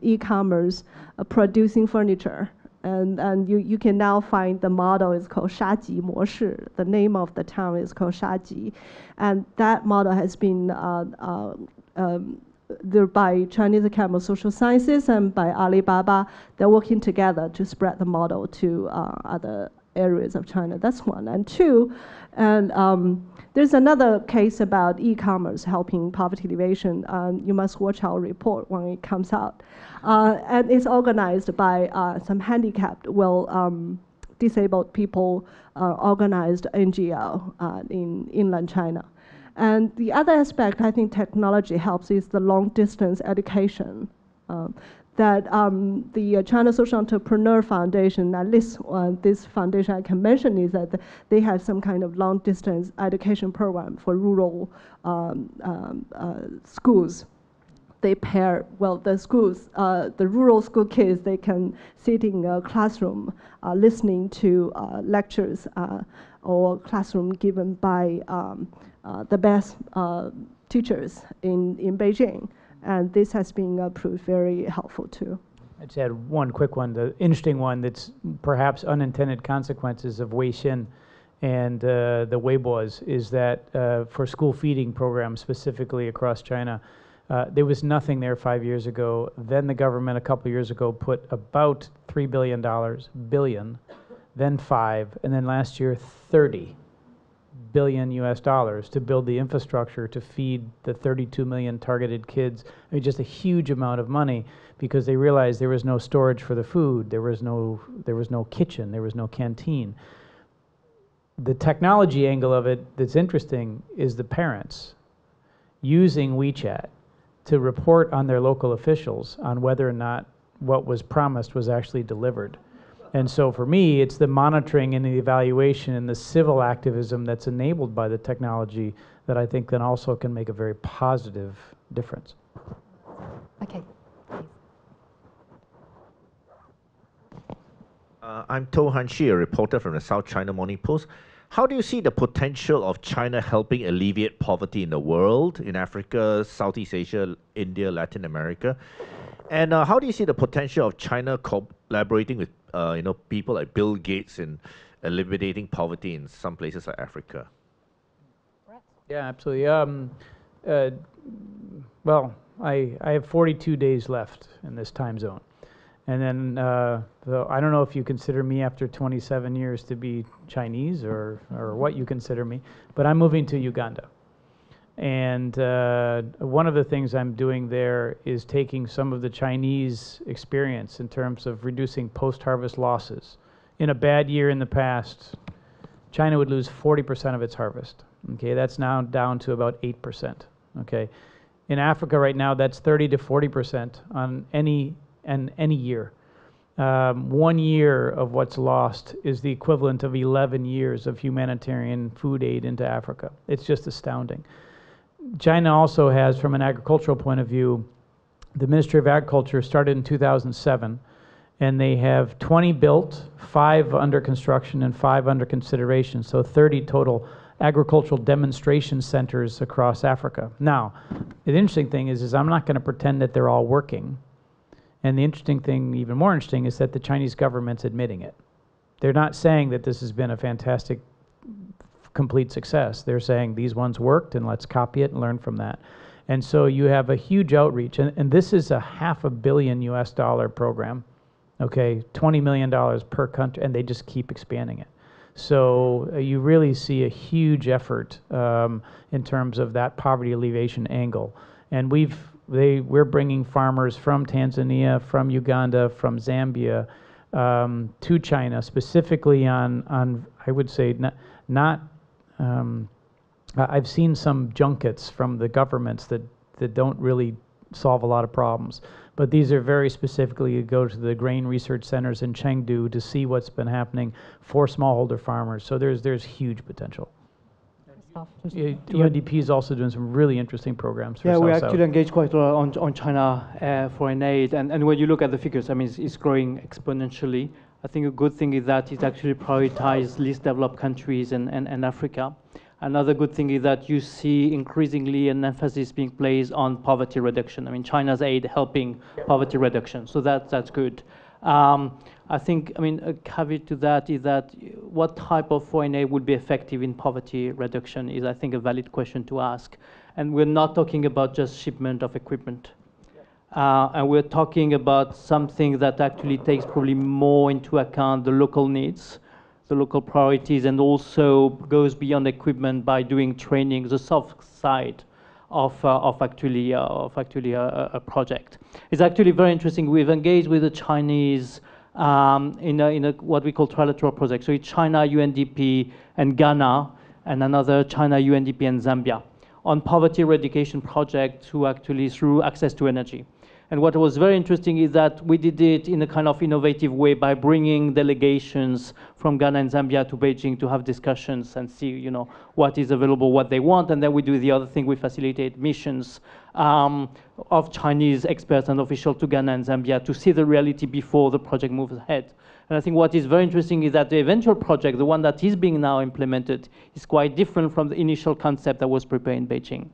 [SPEAKER 5] e-commerce, producing furniture. And you can now find the model is called 沙集模式. The name of the town is called 沙集. And that model has been there by Chinese Academy of Social Sciences and by Alibaba. They're working together to spread the model to other areas of China. That's one. And two, and there's another case about e-commerce helping poverty alleviation. You must watch our report when it comes out. And it's organized by some handicapped, disabled people organized NGO in inland China. And the other aspect I think technology helps is the long-distance education. That the China Social Entrepreneur Foundation, at least this foundation I can mention, is that they have some kind of long-distance education program for rural schools. They pair, the schools, the rural school kids, they can sit in a classroom listening to lectures or classroom given by the best teachers in Beijing. And this has been proved very helpful too.
[SPEAKER 3] I'd just add one quick one, the interesting one that's perhaps unintended consequences of Weixin and the Weibo's is that for school feeding programs specifically across China, there was nothing there 5 years ago. Then the government a couple years ago put about $3 billion, then 5, and then last year 30 billion US dollars to build the infrastructure to feed the 32 million targeted kids. I mean, just a huge amount of money because they realized there was no storage for the food, there was no kitchen, there was no canteen. The technology angle of it that's interesting is the parents using WeChat to report on their local officials on whether or not what was promised was actually delivered. And so for me, it's the monitoring and the evaluation and the civil activism that's enabled by the technology that I think then also can make a very positive difference.
[SPEAKER 2] Okay.
[SPEAKER 7] I'm To Han Shi, a reporter from the South China Morning Post. How do you see the potential of China helping alleviate poverty in the world, in Africa, Southeast Asia, India, Latin America? And how do you see the potential of China collaborating with people like Bill Gates in alleviating poverty in some places like Africa?
[SPEAKER 3] Yeah, absolutely. Well, I have 42 days left in this time zone. And then, I don't know if you consider me after 27 years to be Chinese or what you consider me, but I'm moving to Uganda. And one of the things I'm doing there is taking some of the Chinese experience in terms of reducing post-harvest losses. In a bad year in the past, China would lose 40% of its harvest. Okay, that's now down to about 8%. Okay, in Africa right now, that's 30 to 40% on any year. 1 year of what's lost is the equivalent of 11 years of humanitarian food aid into Africa. It's just astounding. China also has, from an agricultural point of view, the Ministry of Agriculture started in 2007, and they have 20 built, 5 under construction, and 5 under consideration, so 30 total agricultural demonstration centers across Africa. Now, the interesting thing is I'm not going to pretend that they're all working. And the interesting thing, even more interesting, is that the Chinese government's admitting it. They're not saying that this has been a fantastic, complete success. They're saying these ones worked and let's copy it and learn from that. And so you have a huge outreach. And this is a $500 million US program, okay, $20 million per country, and they just keep expanding it. So you really see a huge effort in terms of that poverty alleviation angle. And we're bringing farmers from Tanzania, from Uganda, from Zambia to China, specifically on I would say I've seen some junkets from the governments that don't really solve a lot of problems. But these are very specifically to go to the grain research centers in Chengdu to see what's been happening for smallholder farmers. So there's huge potential. UNDP is also doing some really interesting programs for South-South.
[SPEAKER 4] We actually engage quite a lot on China foreign aid, and when you look at the figures, I mean, it's growing exponentially. I think a good thing is that it actually prioritizes least developed countries and Africa. Another good thing is that you see increasingly an emphasis being placed on poverty reduction. I mean, China's aid helping poverty reduction, so that's good. I think, I mean, a caveat to that is that what type of foreign aid would be effective in poverty reduction is, I think, a valid question to ask. And we're not talking about just shipment of equipment. And we're talking about something that actually takes probably more into account the local needs. the local priorities, and also goes beyond equipment by doing training, the soft side of actually a project. It's actually very interesting. We've engaged with the Chinese in a what we call trilateral project. So it's China, UNDP, and Ghana, and another China, UNDP, and Zambia on poverty eradication project through access to energy. And what was very interesting is that we did it in a kind of innovative way by bringing delegations from Ghana and Zambia to Beijing to have discussions and see, you know, what is available, what they want. And then we do the other thing, we facilitate missions of Chinese experts and officials to Ghana and Zambia to see the reality before the project moves ahead. And I think what is very interesting is that the eventual project, the one that is being now implemented, is quite different from the initial concept that was prepared in Beijing.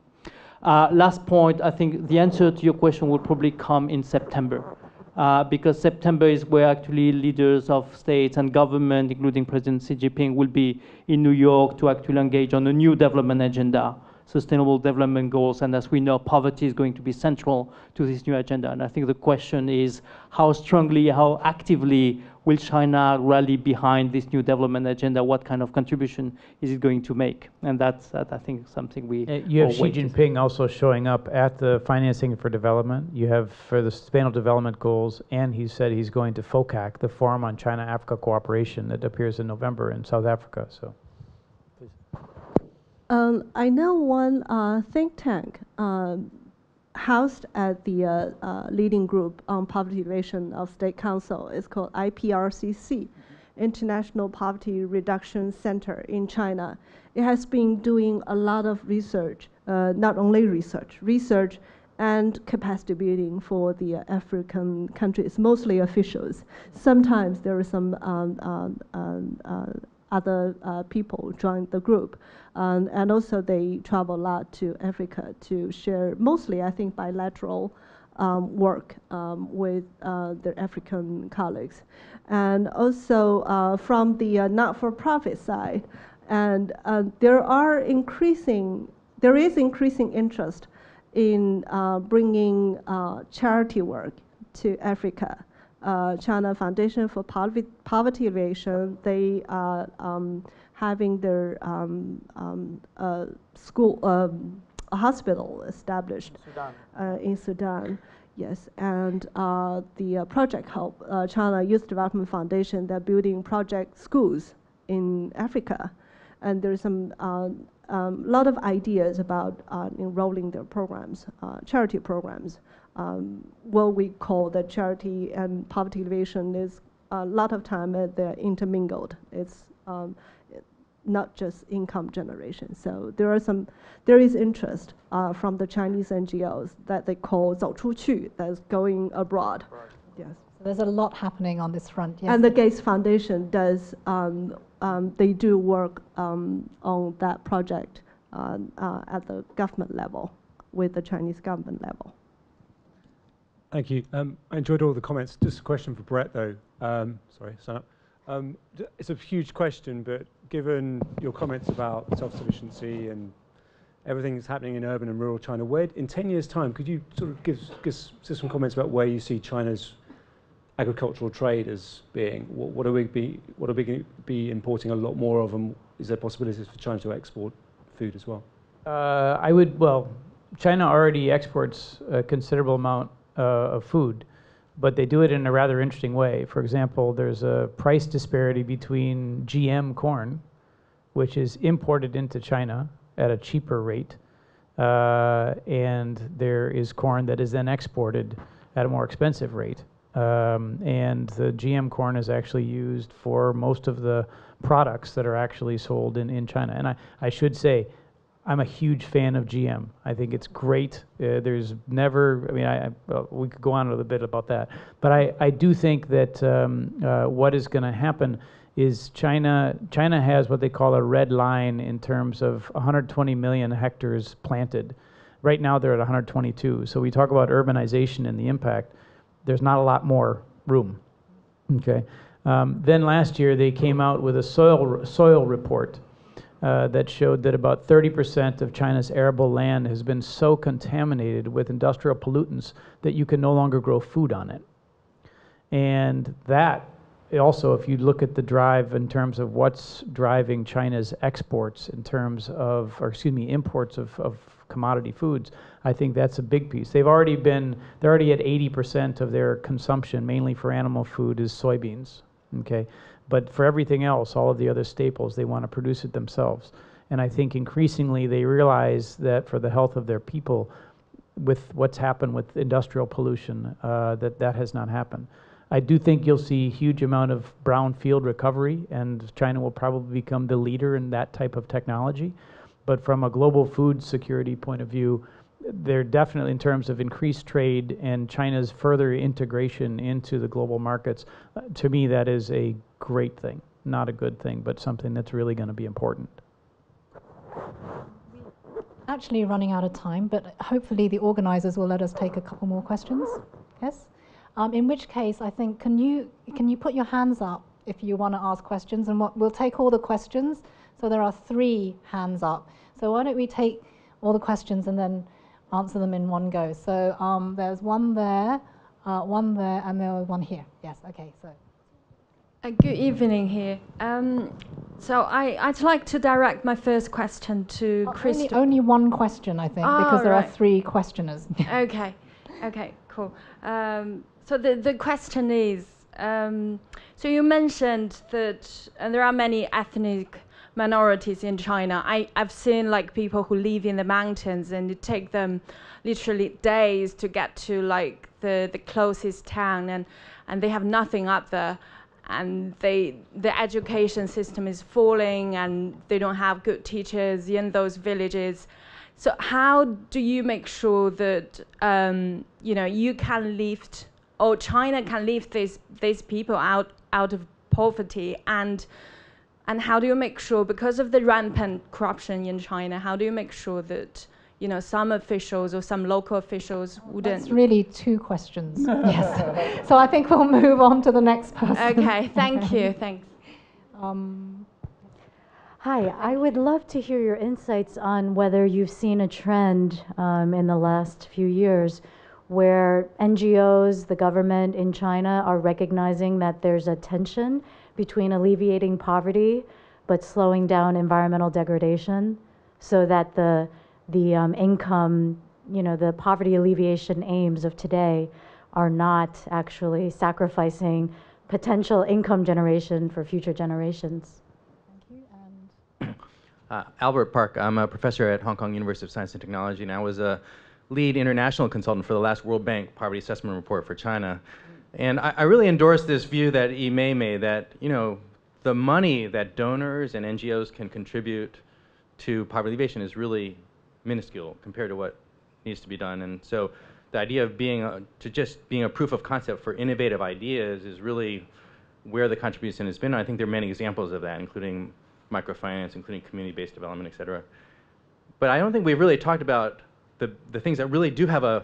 [SPEAKER 4] Last point, I think the answer to your question will probably come in September, because September is where actually leaders of states and government, including President Xi Jinping, will be in New York to actually engage on a new development agenda, sustainable development goals, and as we know, poverty is going to be central to this new agenda. And I think the question is how strongly, how actively will China rally behind this new development agenda? What kind of contribution is it going to make? And that's, I think, something we
[SPEAKER 3] You have Xi Jinping also showing up at the Financing for Development. You have for the Sustainable Development Goals, and he said he's going to FOCAC, the Forum on China-Africa Cooperation that appears in November in South Africa. So, please.
[SPEAKER 5] I know one think tank housed at the leading group on poverty alleviation of State Council. It's called IPRCC, International Poverty Reduction Center in China. It has been doing a lot of research, not only research and capacity building for the African countries, mostly officials. Sometimes there are some other people join the group. And also they travel a lot to Africa to share, mostly I think bilateral work with their African colleagues. And also from the not-for-profit side, and there is increasing interest in bringing charity work to Africa. China Foundation for Poverty Alleviation, they are having their a hospital established in Sudan. Yes, and the Project Help, China Youth Development Foundation, they're building project schools in Africa. And there's some lot of ideas about enrolling their programs, charity programs. What we call the charity and poverty alleviation is a lot of time they're intermingled. It's not just income generation. So there is interest from the Chinese NGOs that they call 走出去, that's going abroad. Yes.
[SPEAKER 2] So there's a lot happening on this front. Yes.
[SPEAKER 5] And the Gates Foundation does, they do work on that project at the government level, with the Chinese government level.
[SPEAKER 8] Thank you. I enjoyed all the comments. Just a question for Brett, though. Sorry, stand up. It's a huge question, but given your comments about self-sufficiency and everything that's happening in urban and rural China, where in 10 years' time, could you sort of give some comments about where you see China's agricultural trade as being? What are we going to be importing a lot more of, and is there possibilities for China to export food as well?
[SPEAKER 3] China already exports a considerable amount of food, but they do it in a rather interesting way. For example, there's a price disparity between GM corn, which is imported into China at a cheaper rate, and there is corn that is then exported at a more expensive rate. And the GM corn is actually used for most of the products that are actually sold in China. And I should say, I'm a huge fan of GM. I think it's great. There's never, we could go on a little bit about that. But I do think that what is going to happen is China has what they call a red line in terms of 120 million hectares planted. Right now they're at 122. So we talk about urbanization and the impact. There's not a lot more room. Okay. Then last year they came out with a soil report that showed that about 30% of China's arable land has been so contaminated with industrial pollutants that you can no longer grow food on it. And that also, if you look at the drive in terms of what's driving China's exports in terms of, or excuse me, imports of commodity foods, I think that's a big piece. They're already at 80% of their consumption, mainly for animal food, is soybeans, okay? But for everything else, all of the other staples, they want to produce it themselves. And I think increasingly they realize that for the health of their people, with what's happened with industrial pollution, that has not happened. I do think you'll see a huge amount of brownfield recovery, and China will probably become the leader in that type of technology. But from a global food security point of view, they're definitely, in terms of increased trade and China's further integration into the global markets, to me that is a great thing. Not a good thing, but something that's really going to be important.
[SPEAKER 2] Actually running out of time, but hopefully the organizers will let us take a couple more questions. Yes? In which case, I think, can you put your hands up if you want to ask questions, and we'll take all the questions. So there are 3 hands up. So why don't we take all the questions and then answer them in one go. So there's one there, and there was one here. Yes, okay, so.
[SPEAKER 9] Good evening here. So I'd like to direct my first question to Christophe.
[SPEAKER 2] Only one question, I think, because there are 3 questioners.
[SPEAKER 9] Okay, cool. So the question is, so you mentioned that there are many ethnic minorities in China. I've seen like people who live in the mountains, and it takes them literally days to get to like the closest town, and they have nothing up there, and the education system is falling, and they don't have good teachers in those villages. So how do you make sure that you can lift, or China can lift these people out of poverty, and how do you make sure, because of the rampant corruption in China, how do you make sure that some officials or some local officials wouldn't?
[SPEAKER 2] That's really 2 questions. Yes. So I think we'll move on to the next person.
[SPEAKER 9] Okay. Thank you. Thanks.
[SPEAKER 10] Hi, I would love to hear your insights on whether you've seen a trend in the last few years where NGOs, the government in China, are recognizing that there's a tension between alleviating poverty but slowing down environmental degradation, so that the income, the poverty alleviation aims of today are not actually sacrificing potential income generation for future generations.
[SPEAKER 11] Albert Park. I'm a professor at Hong Kong University of Science and Technology, and I was a lead international consultant for the last World Bank Poverty Assessment Report for China. And I really endorse this view that Yimei made, that the money that donors and NGOs can contribute to poverty alleviation is really minuscule compared to what needs to be done. And so the idea of being a proof of concept for innovative ideas is really where the contribution has been. I think there are many examples of that, including microfinance, including community-based development, et cetera. But I don't think we've really talked about the things that really do have a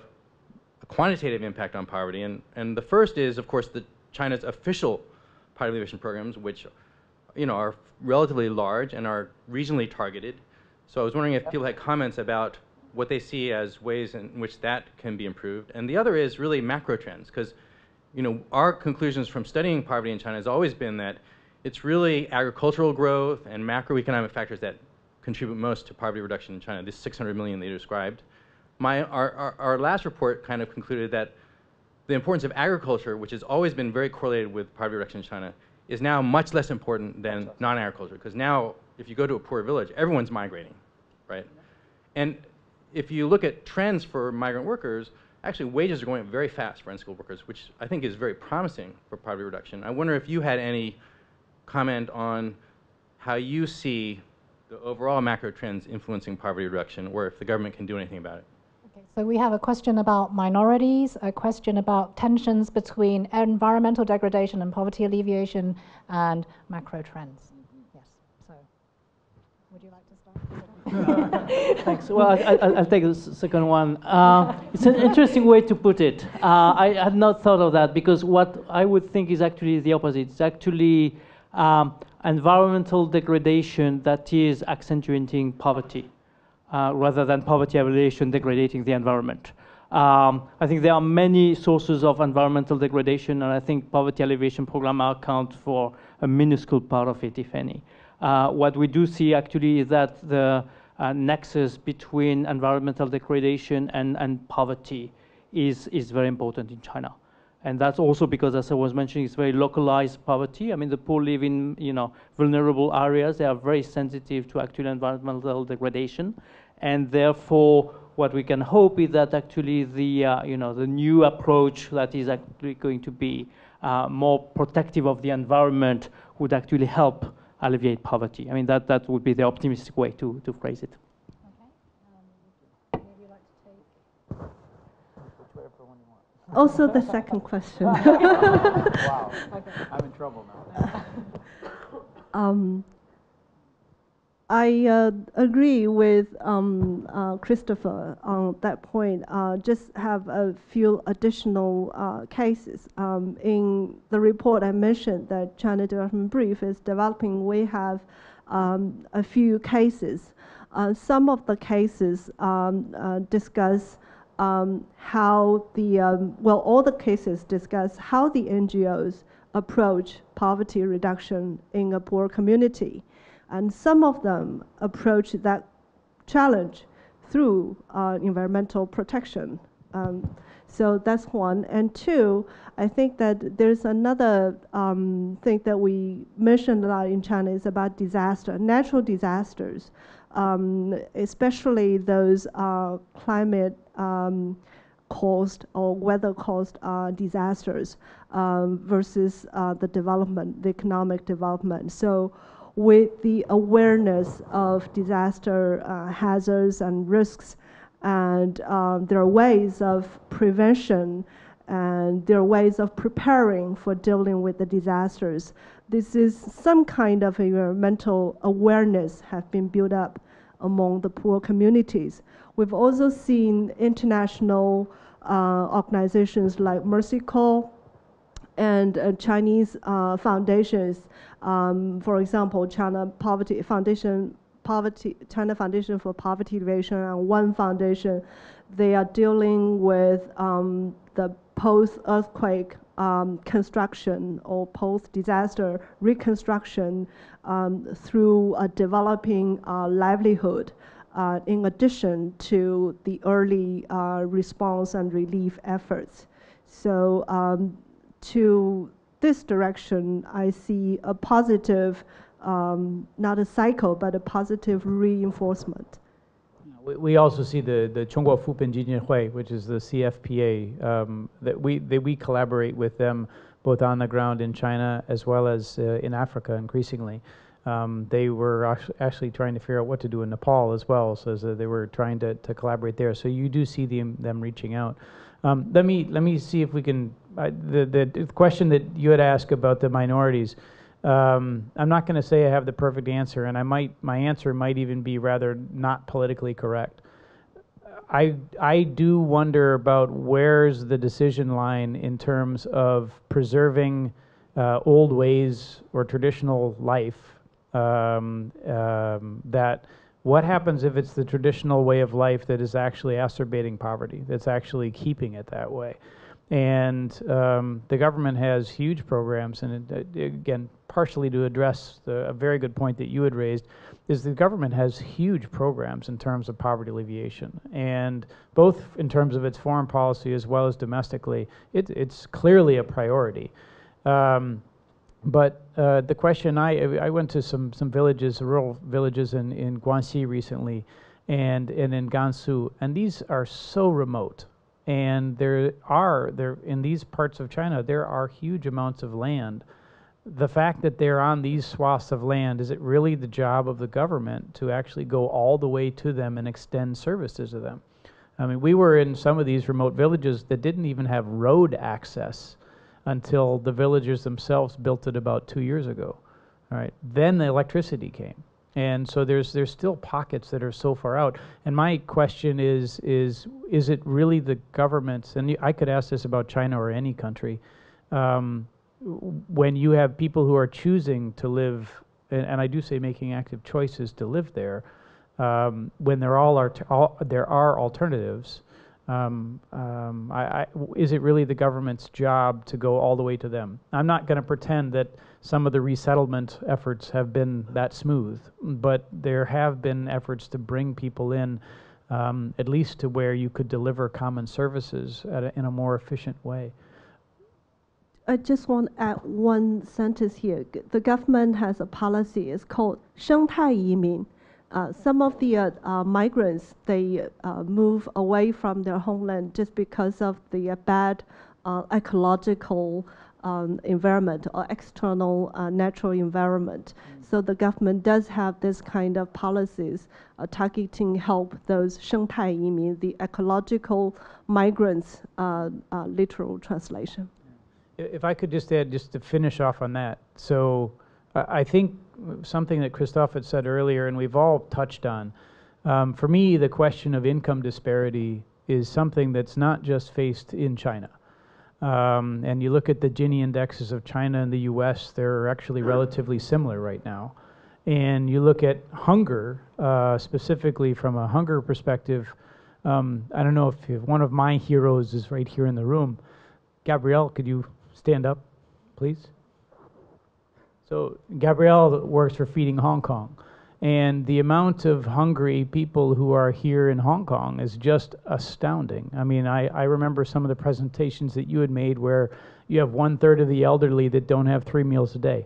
[SPEAKER 11] quantitative impact on poverty. And the first is, of course, China's official poverty alleviation programs, which are relatively large and are regionally targeted. So I was wondering if people had comments about what they see as ways in which that can be improved. And the other is really macro trends, because our conclusions from studying poverty in China has always been that it's really agricultural growth and macroeconomic factors that contribute most to poverty reduction in China, this 600 million that you described. Our last report kind of concluded that the importance of agriculture, which has always been very correlated with poverty reduction in China, is now much less important than non-agriculture, because now if you go to a poor village, everyone's migrating, right? And if you look at trends for migrant workers, actually wages are going up very fast for unskilled workers, which I think is very promising for poverty reduction. I wonder if you had any comment on how you see the overall macro trends influencing poverty reduction, or if the government can do anything about it.
[SPEAKER 2] Okay, so we have a question about minorities, a question about tensions between environmental degradation and poverty alleviation, and macro trends. Yes, so would you like to start?
[SPEAKER 12] Thanks. Well, I'll take the second one. It's an interesting way to put it. I had not thought of that, because what I would think is actually the opposite. It's actually environmental degradation that is accentuating poverty, rather than poverty alleviation degrading the environment. I think there are many sources of environmental degradation, and I think poverty alleviation program account for a minuscule part of it, if any. What we do see actually is that the nexus between environmental degradation and poverty is very important in China. And that's also because, as I was mentioning, it's very localized poverty. I mean, the poor live in, vulnerable areas. They are very sensitive to actual environmental degradation. And therefore, what we can hope is that actually the new approach that is actually going to be more protective of the environment would actually help alleviate poverty. I mean, that would be the optimistic way to phrase it.
[SPEAKER 2] Okay. Maybe you'd like to take...
[SPEAKER 5] Also the second question.
[SPEAKER 3] Wow, I'm in trouble now.
[SPEAKER 5] I agree with Christopher on that point. Just have a few additional cases. In the report I mentioned that China Development Brief is developing, we have a few cases. Some of the cases discuss how the, all the cases discuss how the NGOs approach poverty reduction in a poor community. And some of them approach that challenge through environmental protection. So that's one. And two, I think that there's another thing that we mentioned a lot in China is about disaster, natural disasters, especially those climate caused or weather caused disasters versus the development, the economic development. So with the awareness of disaster hazards and risks, and there are ways of prevention, and there are ways of preparing for dealing with the disasters. This is some kind of environmental awareness have been built up among the poor communities. We've also seen international organizations like Mercy Call and Chinese foundations, for example, China Foundation for Poverty Alleviation and One Foundation. They are dealing with the post-earthquake construction or post-disaster reconstruction through developing livelihood in addition to the early response and relief efforts. So to this direction, I see a positive, not a cycle, but a positive reinforcement.
[SPEAKER 3] We also see the Chongguo Fupin Jijianhui, which is the CFPA, that we collaborate with them both on the ground in China as well as in Africa increasingly. They were actually trying to figure out what to do in Nepal as well, so they were trying to collaborate there. So you do see them reaching out. Let me see if we can. The question that you had asked about the minorities. I'm not going to say I have the perfect answer, and my answer might even be rather not politically correct. I do wonder about where's the decision line in terms of preserving old ways or traditional life. That what happens if it's the traditional way of life that is actually exacerbating poverty, that's actually keeping it that way? And the government has huge programs, and again, partially to address a very good point that you had raised, is the government has huge programs in terms of poverty alleviation, and both in terms of its foreign policy as well as domestically, it's clearly a priority. But the question, I went to some villages, rural villages in Guangxi recently, and in Gansu, and these are so remote. And there in these parts of China, there are huge amounts of land. The fact that they're on these swaths of land, is it really the job of the government to actually go all the way to them and extend services to them? I mean, we were in some of these remote villages that didn't even have road access until the villagers themselves built it about 2 years ago. All right, then the electricity came. And so there's still pockets that are so far out. And my question is it really the government's, and I could ask this about China or any country, when you have people who are choosing to live, and I do say making active choices to live there, when there are alternatives, Is it really the government's job to go all the way to them? I'm not going to pretend that some of the resettlement efforts have been that smooth, but there have been efforts to bring people in, at least to where you could deliver common services in a more efficient way.
[SPEAKER 5] I just want to add one sentence here. The government has a policy, it's called 生态移民. Some of the migrants, they move away from their homeland just because of the bad ecological environment or external natural environment. So the government does have this kind of policies targeting help those 生态移民, the ecological migrants, literal translation.
[SPEAKER 3] If I could just add, just to finish off on that. So I think something that Christophe had said earlier, and we've all touched on, for me, the question of income disparity is something that's not just faced in China. And you look at the Gini indexes of China and the US, they're actually relatively similar right now. And you look at hunger, specifically from a hunger perspective, I don't know if one of my heroes is right here in the room. Gabrielle, could you stand up, please? So Gabrielle works for Feeding Hong Kong, and the amount of hungry people who are here in Hong Kong is just astounding. I mean, I remember some of the presentations that you had made where you have 1/3 of the elderly that don't have 3 meals a day.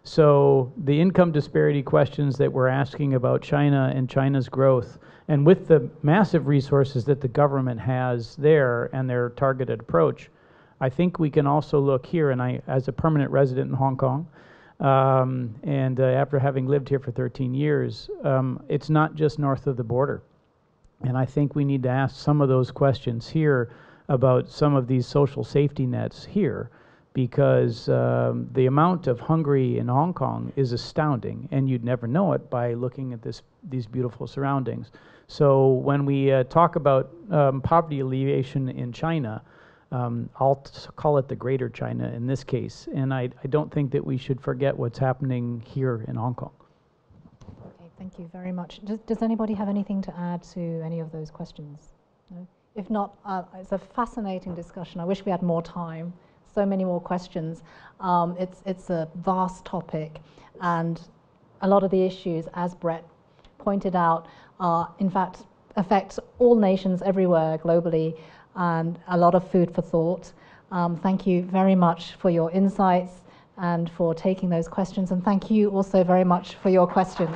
[SPEAKER 3] So the income disparity questions that we're asking about China and China's growth, and with the massive resources that the government has there and their targeted approach, I think we can also look here, and I, as a permanent resident in Hong Kong, and after having lived here for 13 years, it's not just north of the border. And I think we need to ask some of those questions here about some of these social safety nets here, because the amount of hungry in Hong Kong is astounding, and you'd never know it by looking at these beautiful surroundings. So when we talk about poverty alleviation in China, I'll call it the greater China in this case, and I don't think that we should forget what's happening here in Hong Kong.
[SPEAKER 2] Okay, thank you very much. Does anybody have anything to add to any of those questions? No? If not, it's a fascinating discussion. I wish we had more time. So many more questions. It's a vast topic, and a lot of the issues, as Brett pointed out, in fact affect all nations everywhere globally, and a lot of food for thought. Thank you very much for your insights and for taking those questions, and thank you also very much for your questions.